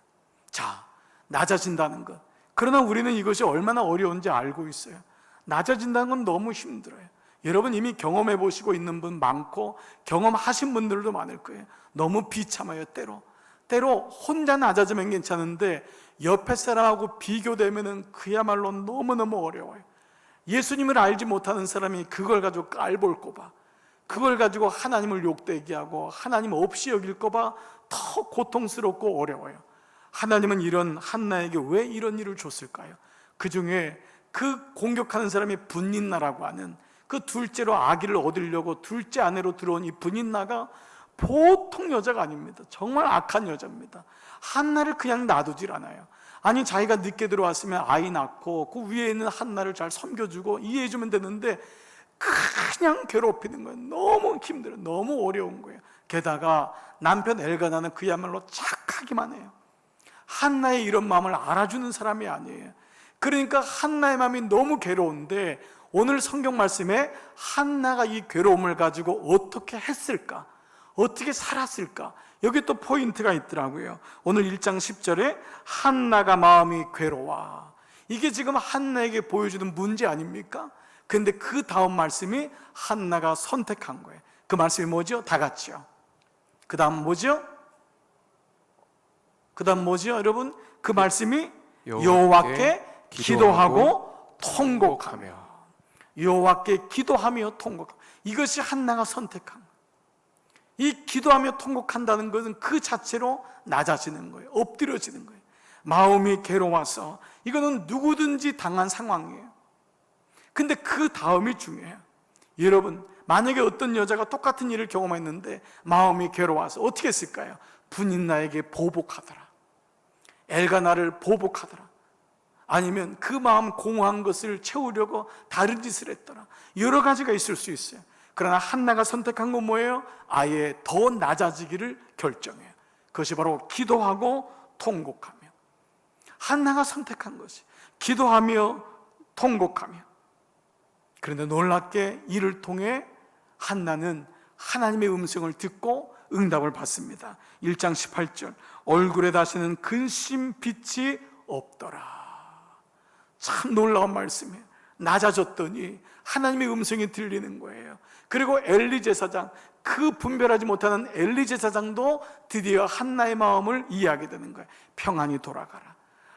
자, 낮아진다는 것. 그러나 우리는 이것이 얼마나 어려운지 알고 있어요. 낮아진다는 건 너무 힘들어요. 여러분 이미 경험해 보시고 있는 분 많고 경험하신 분들도 많을 거예요. 너무 비참해요. 때로 혼자 낮아지면 괜찮은데 옆에 사람하고 비교되면 그야말로 너무너무 어려워요. 예수님을 알지 못하는 사람이 그걸 가지고 깔볼 거봐, 그걸 가지고 하나님을 욕되게 하고 하나님 없이 여길 거봐 더 고통스럽고 어려워요. 하나님은 이런 한나에게 왜 이런 일을 줬을까요? 그 중에 그 공격하는 사람이 분인나라고 하는 그 둘째로 아기를 얻으려고 둘째 아내로 들어온 이 분인나가 보통 여자가 아닙니다. 정말 악한 여자입니다. 한나를 그냥 놔두질 않아요. 아니, 자기가 늦게 들어왔으면 아이 낳고 그 위에 있는 한나를 잘 섬겨주고 이해해주면 되는데 그냥 괴롭히는 거예요. 너무 힘들어요. 너무 어려운 거예요. 게다가 남편 엘가나는 그야말로 착하기만 해요. 한나의 이런 마음을 알아주는 사람이 아니에요. 그러니까 한나의 마음이 너무 괴로운데 오늘 성경 말씀에 한나가 이 괴로움을 가지고 어떻게 했을까? 어떻게 살았을까? 여기 또 포인트가 있더라고요. 오늘 1장 10절에 한나가 마음이 괴로워. 이게 지금 한나에게 보여주는 문제 아닙니까? 근데 그 다음 말씀이 한나가 선택한 거예요. 그 말씀이 뭐죠? 다 같이요. 그 다음 뭐죠? 여러분? 그 말씀이 여호와께 기도하고 통곡하며. 여호와께 기도하며 통곡하며. 이것이 한나가 선택한 거예요. 이 기도하며 통곡한다는 것은 그 자체로 낮아지는 거예요. 엎드려지는 거예요. 마음이 괴로워서. 이거는 누구든지 당한 상황이에요. 근데 그 다음이 중요해요. 여러분, 만약에 어떤 여자가 똑같은 일을 경험했는데 마음이 괴로워서 어떻게 했을까요? 분인 나에게 보복하더라, 엘가 나를 보복하더라, 아니면 그 마음 공허한 것을 채우려고 다른 짓을 했더라. 여러 가지가 있을 수 있어요. 그러나 한나가 선택한 건 뭐예요? 아예 더 낮아지기를 결정해요. 그것이 바로 기도하고 통곡하며. 한나가 선택한 것이 기도하며 통곡하며. 그런데 놀랍게 이를 통해 한나는 하나님의 음성을 듣고 응답을 받습니다. 1장 18절, 얼굴에 다시는 근심 빛이 없더라. 참 놀라운 말씀이에요. 낮아졌더니 하나님의 음성이 들리는 거예요. 그리고 엘리 제사장, 그 분별하지 못하는 엘리 제사장도 드디어 한나의 마음을 이해하게 되는 거예요. 평안히 돌아가라,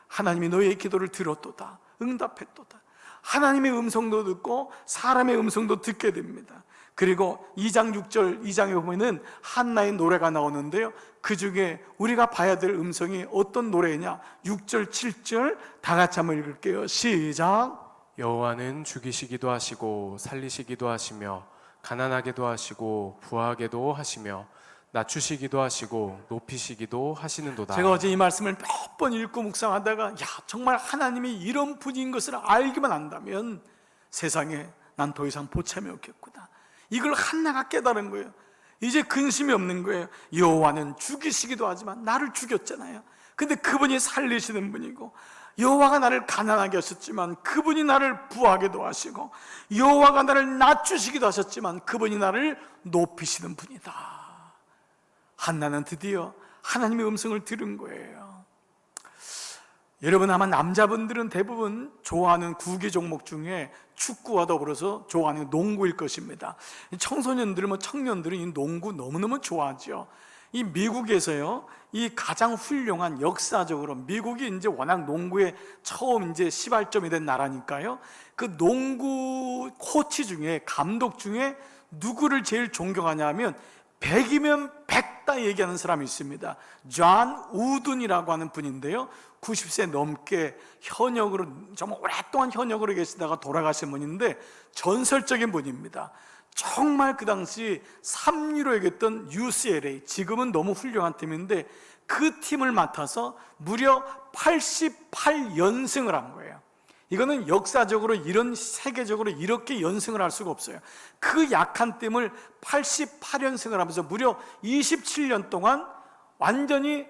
하나님이 너희의 기도를 들었도다, 응답했도다. 하나님의 음성도 듣고 사람의 음성도 듣게 됩니다. 그리고 2장 6절 2장에 보면은 한나의 노래가 나오는데요, 그 중에 우리가 봐야 될 음성이 어떤 노래냐? 6절 7절 다 같이 한번 읽을게요. 시작. 여호와는 죽이시기도 하시고 살리시기도 하시며 가난하게도 하시고 부하게도 하시며 낮추시기도 하시고 높이시기도 하시는도다. 제가 어제 이 말씀을 몇 번 읽고 묵상하다가 정말 하나님이 이런 분인 것을 알기만 한다면 세상에 난 더 이상 보참이 없겠구나. 이걸 한나가 깨달은 거예요. 이제 근심이 없는 거예요. 여호와는 죽이시기도 하지만 나를 죽였잖아요. 근데 그분이 살리시는 분이고, 여호와가 나를 가난하게 하셨지만 그분이 나를 부하게도 하시고, 여호와가 나를 낮추시기도 하셨지만 그분이 나를 높이시는 분이다. 한나는 드디어 하나님의 음성을 들은 거예요. 여러분, 아마 남자분들은 대부분 좋아하는 구기 종목 중에 축구와 더불어서 좋아하는 농구일 것입니다. 청소년들, 청년들은 이 농구 너무너무 좋아하죠. 이 미국에서요, 이 가장 훌륭한, 역사적으로 미국이 이제 워낙 농구에 처음 이제 시발점이 된 나라니까요, 그 농구 코치 중에, 감독 중에 누구를 제일 존경하냐 하면 100이면 100다 얘기하는 사람이 있습니다. 존 우든이라고 하는 분인데요, 90세 넘게 현역으로, 정말 오랫동안 현역으로 계시다가 돌아가신 분인데 전설적인 분입니다. 정말 그 당시 3위로 얘기했던 UCLA, 지금은 너무 훌륭한 팀인데 그 팀을 맡아서 무려 88연승을 한 거예요. 이거는 역사적으로, 이런 세계적으로 이렇게 연승을 할 수가 없어요. 그 약한 팀을 88연승을 하면서 무려 27년 동안 완전히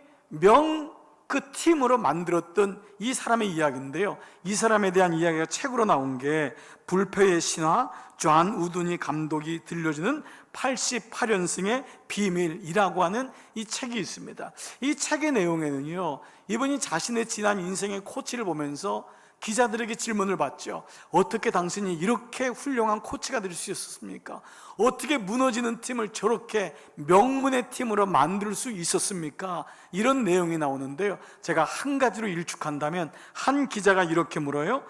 그 팀으로 만들었던 이 사람의 이야기인데요, 이 사람에 대한 이야기가 책으로 나온 게 불패의 신화, 존 우든이 감독이 들려주는 88연승의 비밀이라고 하는 이 책이 있습니다. 이 책의 내용에는요, 이분이 자신의 지난 인생의 코치를 보면서 기자들에게 질문을 받죠. 어떻게 당신이 이렇게 훌륭한 코치가 될 수 있었습니까? 어떻게 무너지는 팀을 저렇게 명문의 팀으로 만들 수 있었습니까? 이런 내용이 나오는데요, 제가 한 가지로 일축한다면 한 기자가 이렇게 물어요.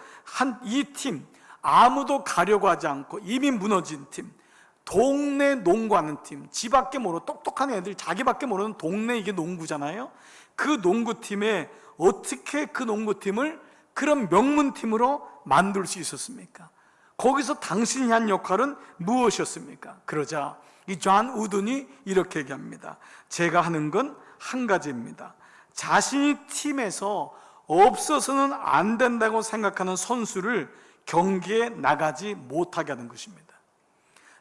이 팀, 아무도 가려고 하지 않고 이미 무너진 팀, 동네 농구하는 팀, 지밖에 모르는 똑똑한 애들, 자기밖에 모르는 동네, 이게 농구잖아요. 그 농구팀에 어떻게 그 농구팀을 그런 명문팀으로 만들 수 있었습니까? 거기서 당신이 한 역할은 무엇이었습니까? 그러자 이 존 우든이 이렇게 얘기합니다. 제가 하는 건 한 가지입니다. 자신이 팀에서 없어서는 안 된다고 생각하는 선수를 경기에 나가지 못하게 하는 것입니다.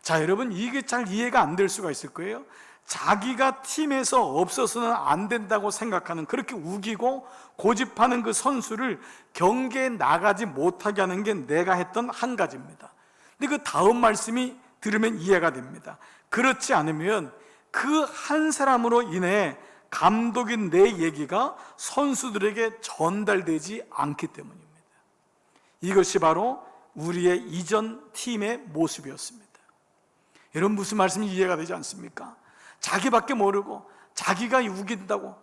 자, 여러분, 이게 잘 이해가 안 될 수가 있을 거예요. 자기가 팀에서 없어서는 안 된다고 생각하는, 그렇게 우기고 고집하는 그 선수를 경기에 나가지 못하게 하는 게 내가 했던 한 가지입니다. 근데 그 다음 말씀이 들으면 이해가 됩니다. 그렇지 않으면 그 한 사람으로 인해 감독인 내 얘기가 선수들에게 전달되지 않기 때문입니다. 이것이 바로 우리의 이전 팀의 모습이었습니다. 여러분, 무슨 말씀이 이해가 되지 않습니까? 자기밖에 모르고 자기가 우긴다고,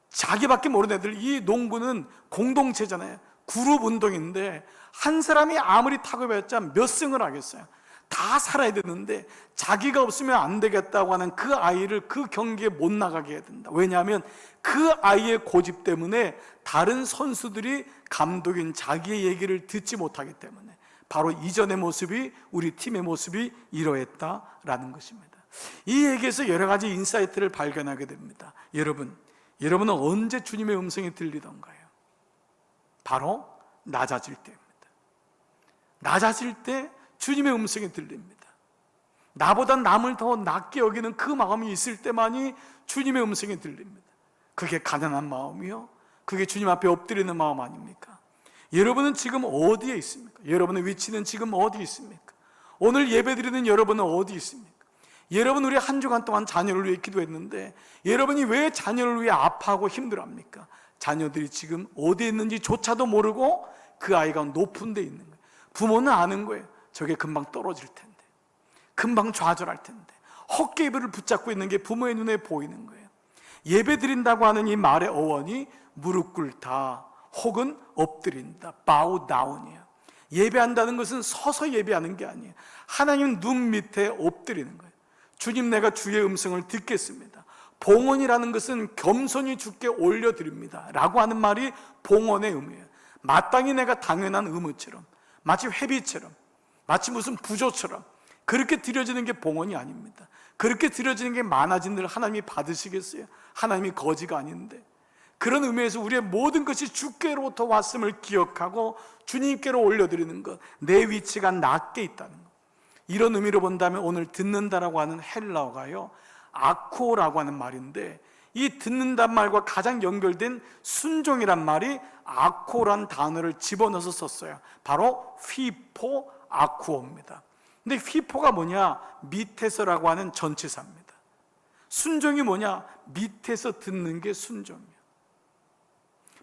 자기밖에 모르는 애들, 이 농구는 공동체잖아요. 그룹 운동인데 한 사람이 아무리 타고봤자 몇 승을 하겠어요? 다 살아야 되는데 자기가 없으면 안 되겠다고 하는 그 아이를 그 경기에 못 나가게 해야 된다. 왜냐하면 그 아이의 고집 때문에 다른 선수들이 감독인 자기의 얘기를 듣지 못하기 때문에 바로 이전의 모습이, 우리 팀의 모습이 이러했다라는 것입니다. 이 얘기에서 여러 가지 인사이트를 발견하게 됩니다. 여러분은 언제 주님의 음성이 들리던가요? 바로 낮아질 때입니다. 낮아질 때 주님의 음성이 들립니다. 나보다 남을 더 낮게 여기는 그 마음이 있을 때만이 주님의 음성이 들립니다. 그게 가난한 마음이요, 그게 주님 앞에 엎드리는 마음 아닙니까? 여러분은 지금 어디에 있습니까? 여러분의 위치는 지금 어디 있습니까? 오늘 예배드리는 여러분은 어디 있습니까? 여러분, 우리 한 주간 동안 자녀를 위해 기도했는데 여러분이 왜 자녀를 위해 아파하고 힘들어합니까? 자녀들이 지금 어디에 있는지 조차도 모르고 그 아이가 높은 데 있는 거예요. 부모는 아는 거예요. 저게 금방 떨어질 텐데, 금방 좌절할 텐데. 헛개비를 붙잡고 있는 게 부모의 눈에 보이는 거예요. 예배 드린다고 하는 이 말의 어원이 무릎 꿇다 혹은 엎드린다, bow down이에요. 예배한다는 것은 서서 예배하는 게 아니에요. 하나님 눈 밑에 엎드리는 거예요. 주님, 내가 주의 음성을 듣겠습니다. 봉헌이라는 것은 겸손히 주께 올려드립니다 라고 하는 말이 봉헌의 의미예요. 마땅히 내가 당연한 의무처럼, 마치 회비처럼, 마치 무슨 부조처럼 그렇게 드려지는 게 봉헌이 아닙니다. 그렇게 드려지는 게 많아진들 하나님이 받으시겠어요? 하나님이 거지가 아닌데. 그런 의미에서 우리의 모든 것이 주께로부터 왔음을 기억하고 주님께로 올려드리는 것, 내 위치가 낮게 있다는 것, 이런 의미로 본다면 오늘 듣는다라고 하는 헬라어가요, 아코라고 하는 말인데, 이 듣는단 말과 가장 연결된 순종이란 말이 아코란 단어를 집어넣어서 썼어요. 바로 휘포 아쿠어입니다. 근데 휘포가 뭐냐? 밑에서라고 하는 전치사입니다. 순종이 뭐냐? 밑에서 듣는 게 순종이에요.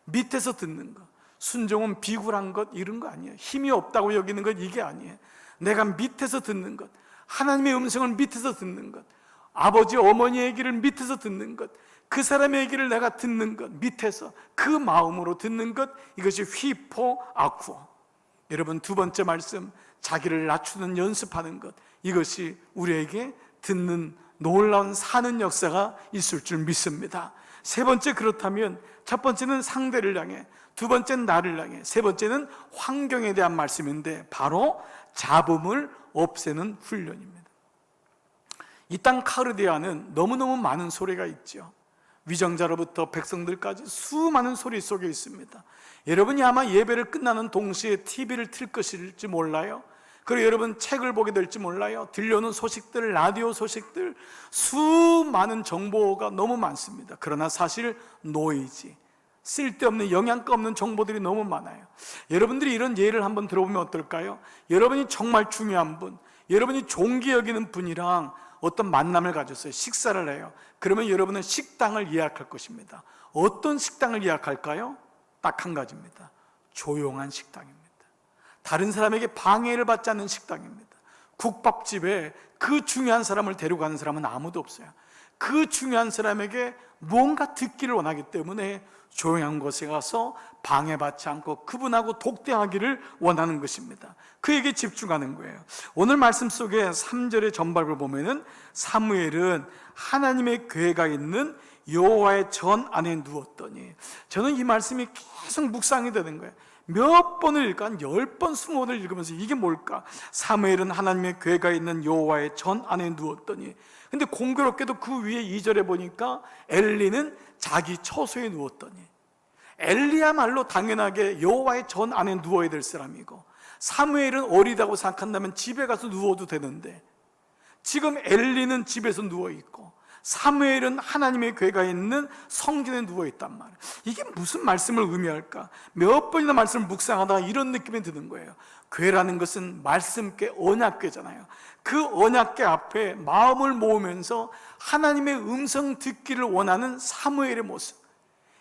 밑에서 듣는 것. 순종은 비굴한 것, 이런 거 아니에요. 힘이 없다고 여기는 것, 이게 아니에요. 내가 밑에서 듣는 것, 하나님의 음성을 밑에서 듣는 것, 아버지 어머니의 얘기를 밑에서 듣는 것, 그 사람의 얘기를 내가 듣는 것, 밑에서 그 마음으로 듣는 것, 이것이 휘포 아쿠어. 여러분, 두 번째 말씀, 자기를 낮추는 연습하는 것, 이것이 우리에게 듣는 놀라운 사는 역사가 있을 줄 믿습니다. 세 번째, 그렇다면 첫 번째는 상대를 향해, 두 번째는 나를 향해, 세 번째는 환경에 대한 말씀인데 바로 잡음을 없애는 훈련입니다. 이 땅 카르디아는 너무너무 많은 소리가 있죠. 위정자로부터 백성들까지 수많은 소리 속에 있습니다. 여러분이 아마 예배를 끝나는 동시에 TV를 틀 것일지 몰라요. 그리고 여러분 책을 보게 될지 몰라요. 들려오는 소식들, 라디오 소식들, 수많은 정보가 너무 많습니다. 그러나 사실 노이지, 쓸데없는, 영양가 없는 정보들이 너무 많아요. 여러분들이 이런 예를 한번 들어보면 어떨까요? 여러분이 정말 중요한 분, 여러분이 존귀 여기는 분이랑 어떤 만남을 가졌어요. 식사를 해요. 그러면 여러분은 식당을 예약할 것입니다. 어떤 식당을 예약할까요? 딱 한 가지입니다. 조용한 식당입니다. 다른 사람에게 방해를 받지 않는 식당입니다. 국밥집에 그 중요한 사람을 데려가는 사람은 아무도 없어요. 그 중요한 사람에게 뭔가 듣기를 원하기 때문에 조용한 곳에 가서 방해받지 않고 그분하고 독대하기를 원하는 것입니다. 그에게 집중하는 거예요. 오늘 말씀 속에 3절의 전반부를 보면은 사무엘은 하나님의 궤가 있는 여호와의 전 안에 누웠더니, 저는 이 말씀이 계속 묵상이 되는 거예요. 몇 번을 읽까? 한 10번, 20번을 읽으면서 이게 뭘까? 사무엘은 하나님의 궤가 있는 여호와의 전 안에 누웠더니, 근데 공교롭게도 그 위에 2절에 보니까 엘리는 자기 처소에 누웠더니, 엘리야말로 당연하게 여호와의 전 안에 누워야 될 사람이고, 사무엘은 어리다고 생각한다면 집에 가서 누워도 되는데 지금 엘리는 집에서 누워있고 사무엘은 하나님의 궤가 있는 성전에 누워있단 말이에요. 이게 무슨 말씀을 의미할까? 몇 번이나 말씀을 묵상하다가 이런 느낌이 드는 거예요. 궤라는 것은 말씀께 언약궤잖아요. 그 언약궤 앞에 마음을 모으면서 하나님의 음성 듣기를 원하는 사무엘의 모습.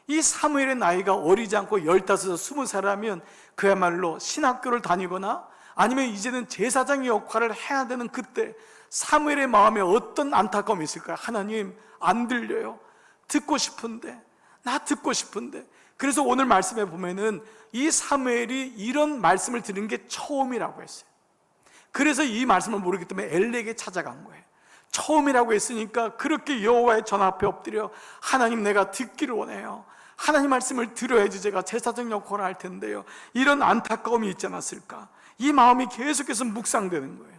이 사무엘의 나이가 어리지 않고 15, 20살이면 그야말로 신학교를 다니거나 아니면 이제는 제사장의 역할을 해야 되는 그때 사무엘의 마음에 어떤 안타까움이 있을까요? 하나님, 안 들려요. 듣고 싶은데, 나 듣고 싶은데. 그래서 오늘 말씀에 보면은 이 사무엘이 이런 말씀을 들은 게 처음이라고 했어요. 그래서 이 말씀을 모르기 때문에 엘리에게 찾아간 거예요. 처음이라고 했으니까 그렇게 여호와의 전 앞에 엎드려 하나님, 내가 듣기를 원해요. 하나님 말씀을 들어야지 제가 제사장 역할을 할 텐데요. 이런 안타까움이 있지 않았을까? 이 마음이 계속해서 묵상되는 거예요.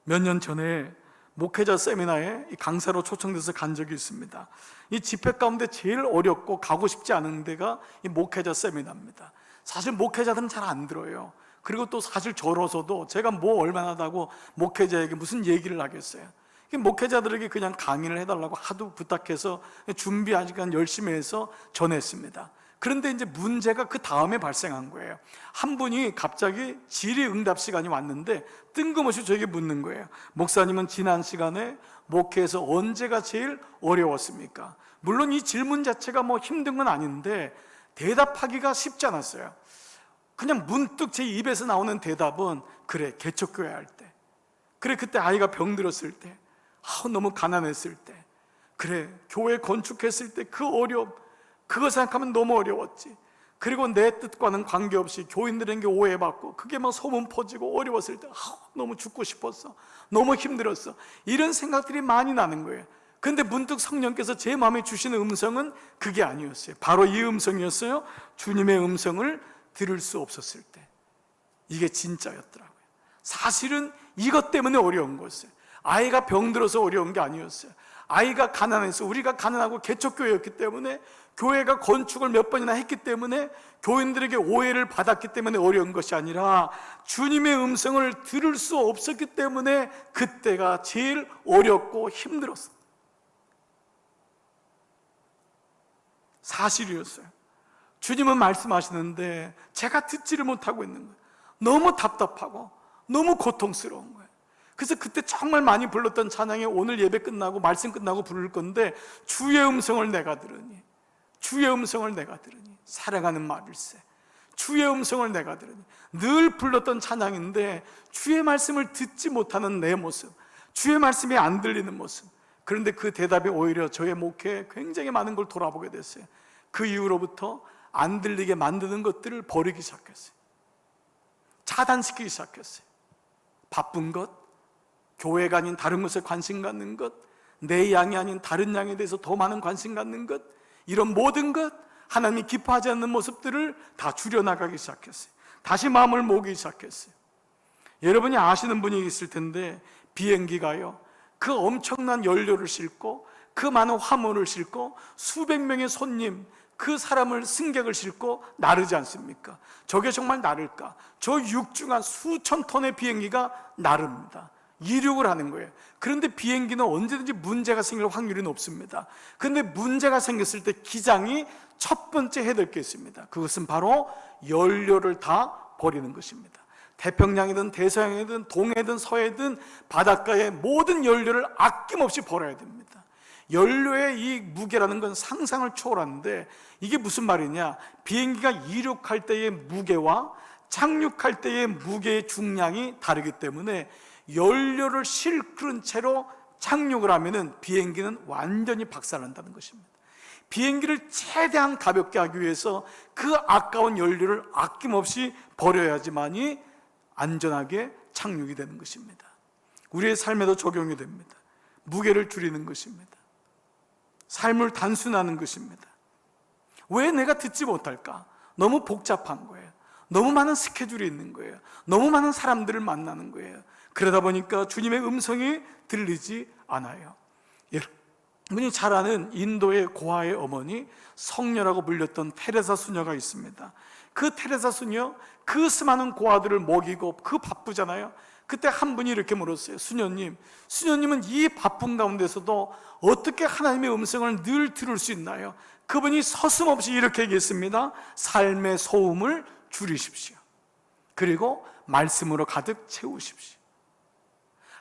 몇 년 전에 목회자 세미나에 강사로 초청돼서 간 적이 있습니다. 이 집회 가운데 제일 어렵고 가고 싶지 않은 데가 이 목회자 세미나입니다. 사실 목회자들은 잘 안 들어요. 그리고 또 사실 저로서도 제가 뭐 얼마나 하다고 목회자에게 무슨 얘기를 하겠어요. 목회자들에게 그냥 강의를 해달라고 하도 부탁해서 준비한 시간 열심히 해서 전했습니다. 그런데 이제 문제가 그 다음에 발생한 거예요. 한 분이 갑자기 질의응답 시간이 왔는데 뜬금없이 저에게 묻는 거예요. 목사님은 지난 시간에 목회에서 언제가 제일 어려웠습니까? 물론 이 질문 자체가 뭐 힘든 건 아닌데 대답하기가 쉽지 않았어요. 그냥 문득 제 입에서 나오는 대답은, 그래, 개척교회 할 때, 그래, 그때 아이가 병들었을 때, 너무 가난했을 때, 그래, 교회 건축했을 때 그 어려움, 그거 생각하면 너무 어려웠지. 그리고 내 뜻과는 관계없이 교인들에게 오해받고 그게 막 소문 퍼지고 어려웠을 때 너무 죽고 싶었어, 너무 힘들었어, 이런 생각들이 많이 나는 거예요. 그런데 문득 성령께서 제 마음에 주시는 음성은 그게 아니었어요. 바로 이 음성이었어요. 주님의 음성을 들을 수 없었을 때. 이게 진짜였더라고요. 사실은 이것 때문에 어려운 거였어요. 아이가 병들어서 어려운 게 아니었어요. 아이가 가난해서, 우리가 가난하고 개척교회였기 때문에, 교회가 건축을 몇 번이나 했기 때문에, 교인들에게 오해를 받았기 때문에 어려운 것이 아니라 주님의 음성을 들을 수 없었기 때문에 그때가 제일 어렵고 힘들었어요. 사실이었어요. 주님은 말씀하시는데 제가 듣지를 못하고 있는 거예요. 너무 답답하고 너무 고통스러운 거예요. 그래서 그때 정말 많이 불렀던 찬양이 오늘 예배 끝나고 말씀 끝나고 부를 건데, 주의 음성을 내가 들으니, 주의 음성을 내가 들으니, 사랑하는 말일세, 주의 음성을 내가 들으니, 늘 불렀던 찬양인데 주의 말씀을 듣지 못하는 내 모습, 주의 말씀이 안 들리는 모습. 그런데 그 대답이 오히려 저의 목회에 굉장히 많은 걸 돌아보게 됐어요. 그 이후로부터 안 들리게 만드는 것들을 버리기 시작했어요. 차단시키기 시작했어요. 바쁜 것, 교회가 아닌 다른 것에 관심 갖는 것, 내 양이 아닌 다른 양에 대해서 더 많은 관심 갖는 것, 이런 모든 것, 하나님이 기뻐하지 않는 모습들을 다 줄여나가기 시작했어요. 다시 마음을 모으기 시작했어요. 여러분이 아시는 분이 있을 텐데, 비행기가요, 그 엄청난 연료를 싣고 그 많은 화물을 싣고 수백 명의 손님, 그 사람을, 승객을 싣고 나르지 않습니까? 저게 정말 나를까? 저 육중한 수천 톤의 비행기가 나릅니다. 이륙을 하는 거예요. 그런데 비행기는 언제든지 문제가 생길 확률이 높습니다. 그런데 문제가 생겼을 때 기장이 첫 번째 해야 될 게 있습니다. 그것은 바로 연료를 다 버리는 것입니다. 태평양이든 대서양이든 동해든 서해든 바닷가의 모든 연료를 아낌없이 버려야 됩니다. 연료의 이 무게라는 건 상상을 초월하는데, 이게 무슨 말이냐? 비행기가 이륙할 때의 무게와 착륙할 때의 무게의 중량이 다르기 때문에 연료를 실끄른 채로 착륙을 하면은 비행기는 완전히 박살난다는 것입니다. 비행기를 최대한 가볍게 하기 위해서 그 아까운 연료를 아낌없이 버려야지만이 안전하게 착륙이 되는 것입니다. 우리의 삶에도 적용이 됩니다. 무게를 줄이는 것입니다. 삶을 단순하는 것입니다. 왜 내가 듣지 못할까? 너무 복잡한 거예요. 너무 많은 스케줄이 있는 거예요. 너무 많은 사람들을 만나는 거예요. 그러다 보니까 주님의 음성이 들리지 않아요. 여러분이 잘 아는 인도의 고아의 어머니, 성녀라고 불렸던 테레사 수녀가 있습니다. 그 테레사 수녀, 그 수많은 고아들을 먹이고 그 바쁘잖아요. 그때 한 분이 이렇게 물었어요. 수녀님은 이 바쁜 가운데서도 어떻게 하나님의 음성을 늘 들을 수 있나요? 그분이 서슴없이 이렇게 얘기했습니다. 삶의 소음을 줄이십시오. 그리고 말씀으로 가득 채우십시오.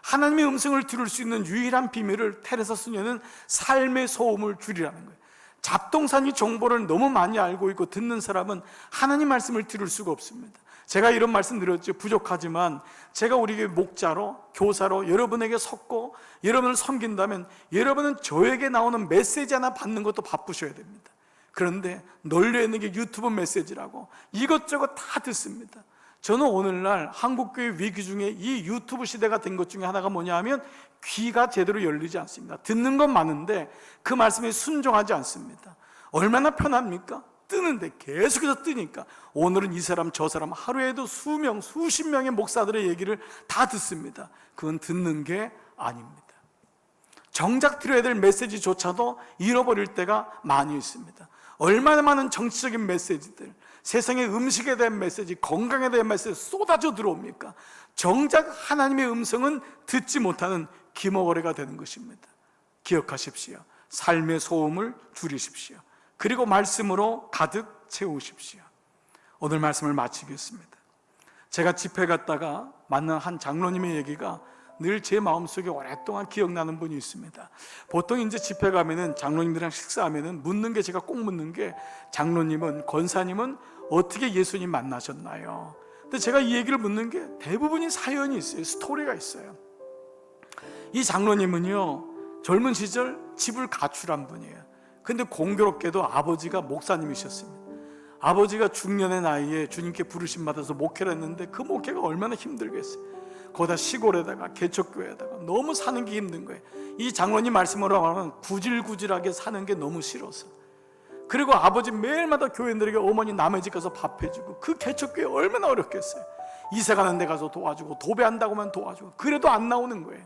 하나님의 음성을 들을 수 있는 유일한 비밀을 테레사 수녀는 삶의 소음을 줄이라는 거예요. 잡동사니 정보를 너무 많이 알고 있고 듣는 사람은 하나님 말씀을 들을 수가 없습니다. 제가 이런 말씀 드렸죠. 부족하지만 제가 우리 목자로, 교사로 여러분에게 섰고 여러분을 섬긴다면 여러분은 저에게 나오는 메시지 하나 받는 것도 바쁘셔야 됩니다. 그런데 널려 있는 게 유튜브 메시지라고 이것저것 다 듣습니다. 저는 오늘날 한국교회 위기 중에 이 유튜브 시대가 된 것 중에 하나가 뭐냐 하면 귀가 제대로 열리지 않습니다. 듣는 건 많은데 그 말씀에 순종하지 않습니다. 얼마나 편합니까? 뜨는데 계속해서 뜨니까 오늘은 이 사람 저 사람 하루에도 수명 수십 명의 목사들의 얘기를 다 듣습니다. 그건 듣는 게 아닙니다. 정작 들어야 될 메시지조차도 잃어버릴 때가 많이 있습니다. 얼마나 많은 정치적인 메시지들, 세상의 음식에 대한 메시지, 건강에 대한 메시지 쏟아져 들어옵니까? 정작 하나님의 음성은 듣지 못하는 기머거리가 되는 것입니다. 기억하십시오. 삶의 소음을 줄이십시오. 그리고 말씀으로 가득 채우십시오. 오늘 말씀을 마치겠습니다. 제가 집회 갔다가 만난 한 장로님의 얘기가 늘 제 마음속에 오랫동안 기억나는 분이 있습니다. 보통 이제 집회 가면은 장로님들이랑 식사하면은 묻는 게, 제가 꼭 묻는 게, 장로님은, 권사님은 어떻게 예수님 만나셨나요? 근데 제가 이 얘기를 묻는 게 대부분이 사연이 있어요. 스토리가 있어요. 이 장로님은요, 젊은 시절 집을 가출한 분이에요. 근데 공교롭게도 아버지가 목사님이셨습니다. 아버지가 중년의 나이에 주님께 부르심 받아서 목회를 했는데 그 목회가 얼마나 힘들겠어요. 거기다 시골에다가 개척교회에다가 너무 사는 게 힘든 거예요. 이 장로님 말씀으로 말하면 구질구질하게 사는 게 너무 싫어서. 그리고 아버지 매일마다 교인들에게 어머니 남의 집 가서 밥 해주고, 그 개척교회 얼마나 어렵겠어요. 이사 가는 데 가서 도와주고, 도배한다고 하면 도와주고, 그래도 안 나오는 거예요.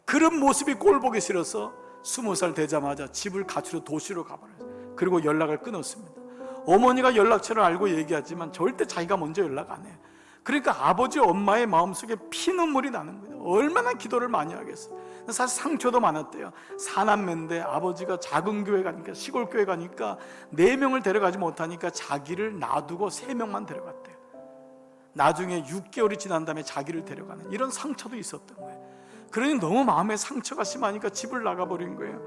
그런 모습이 꼴보기 싫어서 20살 되자마자 집을 가출해 도시로 가버렸어요. 그리고 연락을 끊었습니다. 어머니가 연락처를 알고 얘기하지만 절대 자기가 먼저 연락 안 해요. 그러니까 아버지 엄마의 마음속에 피눈물이 나는 거예요. 얼마나 기도를 많이 하겠어요. 사실 상처도 많았대요. 사남매인데 아버지가 작은 교회 가니까, 시골 교회 가니까 4명을 데려가지 못하니까 자기를 놔두고 3명만 데려갔대요. 나중에 6개월이 지난 다음에 자기를 데려가는 이런 상처도 있었던 거예요. 그러니 너무 마음에 상처가 심하니까 집을 나가버린 거예요.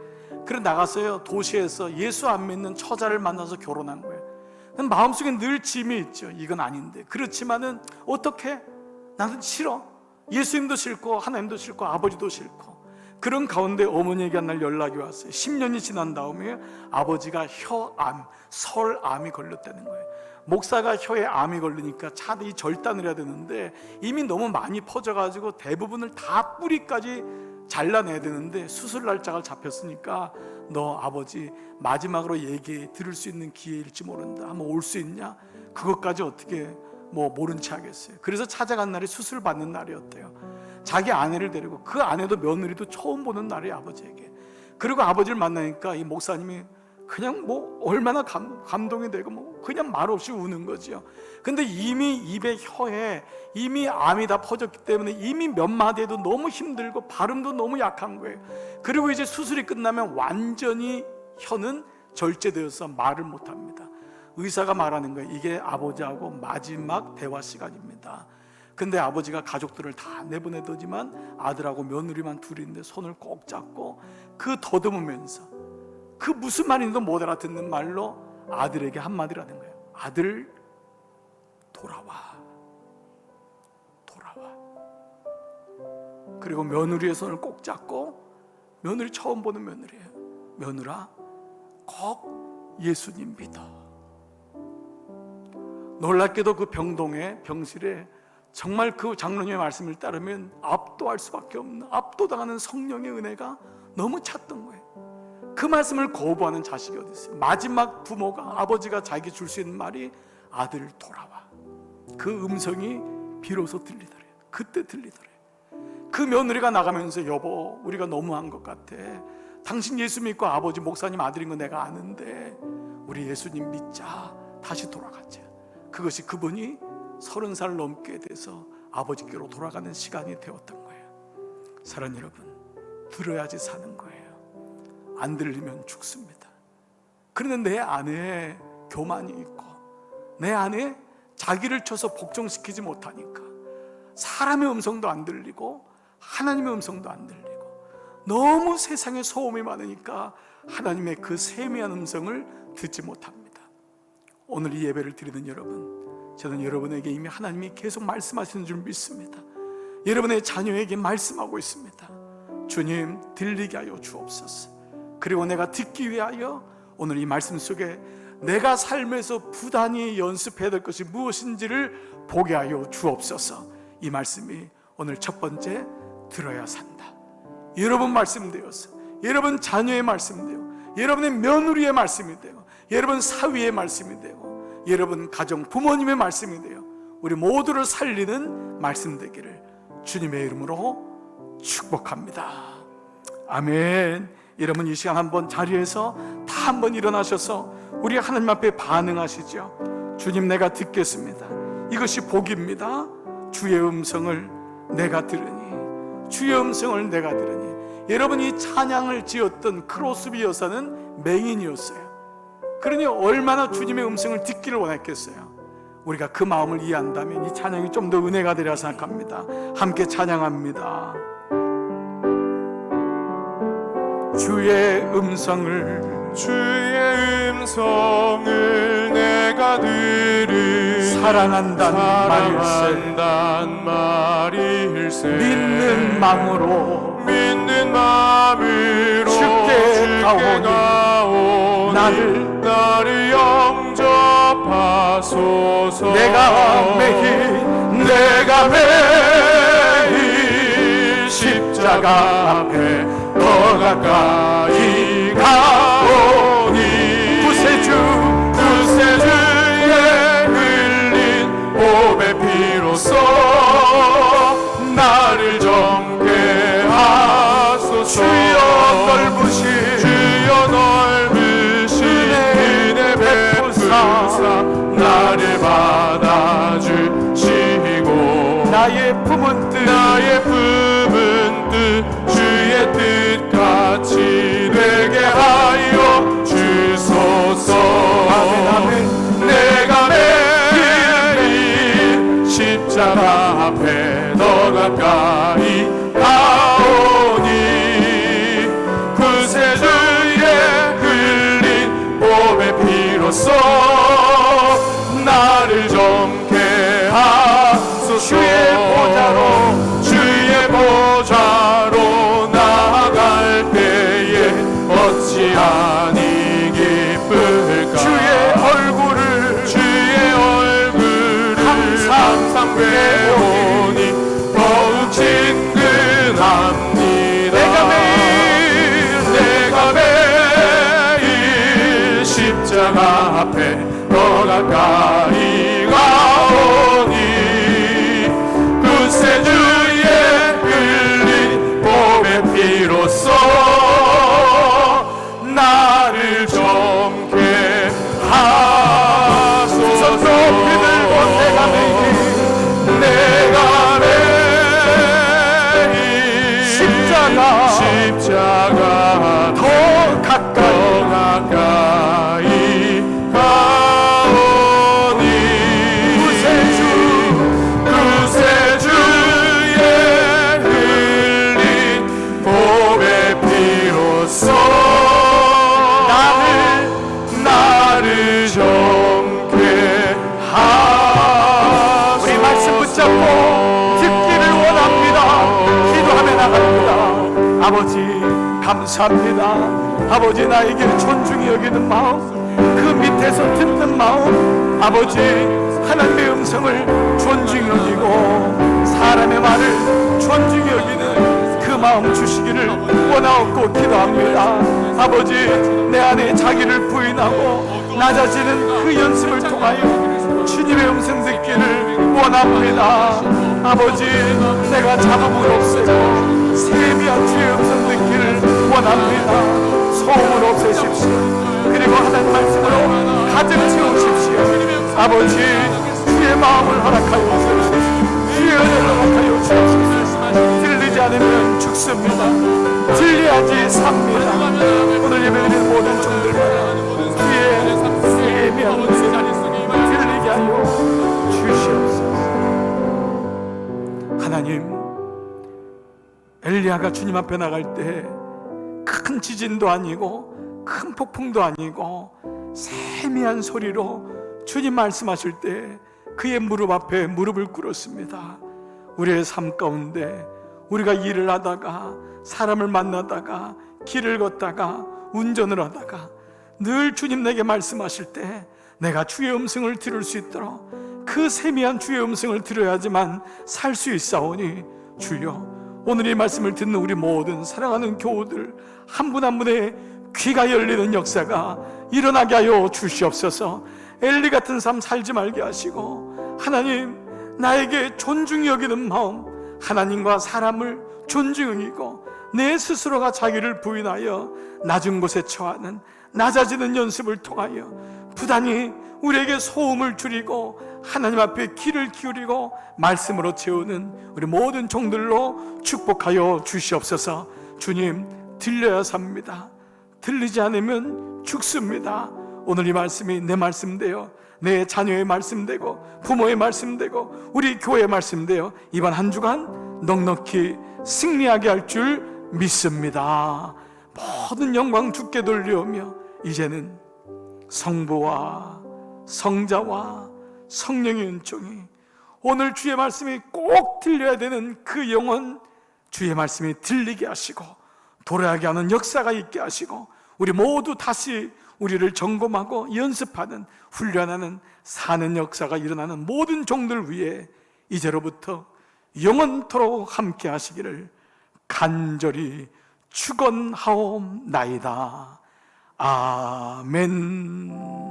그래 나가서요, 도시에서 예수 안 믿는 처자를 만나서 결혼한 거예요. 마음속에 늘 짐이 있죠. 이건 아닌데. 그렇지만은 어떻게? 나는 싫어. 예수님도 싫고 하나님도 싫고 아버지도 싫고. 그런 가운데 어머니에게 한 날 연락이 왔어요. 10년이 지난 다음에 아버지가 혀암, 설암이 걸렸다는 거예요. 목사가 혀에 암이 걸리니까 차라리 절단을 해야 되는데 이미 너무 많이 퍼져가지고 대부분을 다 뿌리까지 잘라내야 되는데 수술 날짜가 잡혔으니까 너 아버지 마지막으로 얘기 들을 수 있는 기회일지 모른다. 한번 올 수 있냐? 그것까지 어떻게 모른 체 하겠어요. 그래서 찾아간 날이 수술 받는 날이었대요. 자기 아내를 데리고, 그 아내도 며느리도 처음 보는 날이에요, 아버지에게. 그리고 아버지를 만나니까 이 목사님이 그냥 얼마나 감동이 되고 그냥 말없이 우는 거지요. 근데 이미 입에 혀에 이미 암이 다 퍼졌기 때문에 이미 몇 마디에도 너무 힘들고 발음도 너무 약한 거예요. 그리고 이제 수술이 끝나면 완전히 혀는 절제되어서 말을 못합니다. 의사가 말하는 거예요. 이게 아버지하고 마지막 대화 시간입니다. 근데 아버지가 가족들을 다 내보내더지만 아들하고 며느리만 둘인데 손을 꼭 잡고 그 더듬으면서 그 무슨 말인지도 못 알아듣는 말로 아들에게 한마디를 하는 거예요. 아들, 돌아와. 돌아와. 그리고 며느리의 손을 꼭 잡고, 며느리 처음 보는 며느리예요. 며느라, 꼭 예수님 믿어. 놀랍게도 그 병동에, 병실에 정말 그 장로님의 말씀을 따르면 압도할 수밖에 없는, 압도당하는 성령의 은혜가 너무 찼던 거예요. 그 말씀을 거부하는 자식이 어디 있어요? 마지막 부모가, 아버지가 자기 줄 수 있는 말이 아들 돌아와. 그 음성이 비로소 들리더래요. 그때 들리더래요. 그 며느리가 나가면서 여보, 우리가 너무한 것 같아. 당신 예수 믿고 아버지 목사님 아들인 거 내가 아는데 우리 예수님 믿자. 다시 돌아가자. 그것이 그분이 30살 넘게 돼서 아버지께로 돌아가는 시간이 되었던 거예요. 사랑하는 여러분, 들어야지 사는 거예요. 안 들리면 죽습니다. 그런데 내 안에 교만이 있고 내 안에 자기를 쳐서 복종시키지 못하니까 사람의 음성도 안 들리고 하나님의 음성도 안 들리고 너무 세상에 소음이 많으니까 하나님의 그 세미한 음성을 듣지 못합니다. 오늘 이 예배를 드리는 여러분, 저는 여러분에게 이미 하나님이 계속 말씀하시는 줄 믿습니다. 여러분의 자녀에게 말씀하고 있습니다. 주님, 들리게 하여 주옵소서. 그리고 내가 듣기 위하여 오늘 이 말씀 속에 내가 삶에서 부단히 연습해야 될 것이 무엇인지를 보게 하여 주옵소서. 이 말씀이 오늘 첫 번째, 들어야 산다. 여러분 말씀 되어서, 여러분 자녀의 말씀 되어, 여러분의 며느리의 말씀이 되어, 여러분 사위의 말씀이 되고, 여러분 가정 부모님의 말씀이 되어 우리 모두를 살리는 말씀 되기를 주님의 이름으로 축복합니다. 아멘. 여러분 이 시간 한번 자리에서 다 한번 일어나셔서 우리 하나님 앞에 반응하시죠. 주님, 내가 듣겠습니다. 이것이 복입니다. 주의 음성을 내가 들으니, 주의 음성을 내가 들으니. 여러분이 찬양을 지었던 크로스비 여사는 맹인이었어요. 그러니 얼마나 주님의 음성을 듣기를 원했겠어요. 우리가 그 마음을 이해한다면 이 찬양이 좀 더 은혜가 되리라 생각합니다. 함께 찬양합니다. 주의 음성을, 주의 음성을 내가 들으니 사랑한단 말일세. 믿는 마음으로 주께 가오니 나를 영접하소서. 내가 매일 십자가 앞에 더 가까이 가오니 구세주의 흘린 보배 피로써 나를 정케 하소서. 주여 넓으신 은혜 베푸사 나를 받아주시고 나의 품은 뜻 주의 뜻같이 되게 하여 주소서. 내가 매일 십자가 앞에 더 가까이 가오니 구세주의 흘린 보배 피로써 나를 정케 하소서. 주의 보좌로 나아갈 때에 어찌하니 기쁠까. 주의 얼굴을 항상 배우니 더욱 친근합니다. 내가 매일 십자가 앞에 더 가까이 가오니 구세주의 흘린 보배 피로써 나를 정케 하소서. 내가 매일 십자가 더 가까이 가오니 구세주의 흘린 보배 피로써 나를 정케 하소서. 우리 말씀 붙잡고 듣기를 원합니다. 기도하며 나갑니다. 아버지 감사합니다. 아버지 나에게 존중히 여기는 마음, 그 밑에서 듣는 마음, 아버지 하나님의 음성을 존중히 여기고 사람의 말을 존중히 여기는 그 마음 주시기를 원하옵고 기도합니다. 아버지 내 안에 자기를 부인하고 낮아지는 그 연습을 통하여 주님의 음성 듣기를 원합니다. 아버지 내가 잡음을 없애고 세미한 주의 음성 듣기를 원합니다. 소음을 없애십시오. 그리고 하나님 말씀으로 가득 채우십시오. 아버지 주의 마음을 허락하여 주옵소서. 주의 은혜를 허락하여 주옵소서. 들리지 않으면 죽습니다. 들려야지 삽니다. 오늘 예배드리는 모든 종들마다 주의 세미한 음성 들리게 하여 주시옵소서. 하나님, 엘리야가 주님 앞에 나갈 때 큰 지진도 아니고 큰 폭풍도 아니고 세미한 소리로 주님 말씀하실 때 그의 무릎 앞에 무릎을 꿇었습니다. 우리의 삶 가운데 우리가 일을 하다가 사람을 만나다가 길을 걷다가 운전을 하다가 늘 주님 내게 말씀하실 때 내가 주의 음성을 들을 수 있도록 그 세미한 주의 음성을 들어야지만 살 수 있사오니 주여, 오늘 이 말씀을 듣는 우리 모든 사랑하는 교우들 한 분 한 분의 귀가 열리는 역사가 일어나게 하여 주시옵소서. 엘리 같은 삶 살지 말게 하시고, 하나님 나에게 존중히 여기는 마음, 하나님과 사람을 존중이고 내 스스로가 자기를 부인하여 낮은 곳에 처하는 낮아지는 연습을 통하여 부단히 우리에게 소음을 줄이고 하나님 앞에 귀를 기울이고 말씀으로 채우는 우리 모든 종들로 축복하여 주시옵소서. 주님, 들려야 삽니다. 들리지 않으면 죽습니다. 오늘 이 말씀이 내 말씀되어 내 자녀의 말씀되고 부모의 말씀되고 우리 교회의 말씀되어 이번 한 주간 넉넉히 승리하게 할 줄 믿습니다. 모든 영광 주께 돌리오며 이제는 성부와 성자와 성령의 은총이 오늘 주의 말씀이 꼭 들려야 되는 그 영혼, 주의 말씀이 들리게 하시고 돌아가게 하는 역사가 있게 하시고 우리 모두 다시 우리를 점검하고 연습하는, 훈련하는, 사는 역사가 일어나는 모든 종들 위해 이제로부터 영원토록 함께 하시기를 간절히 축원하옵나이다. 아멘.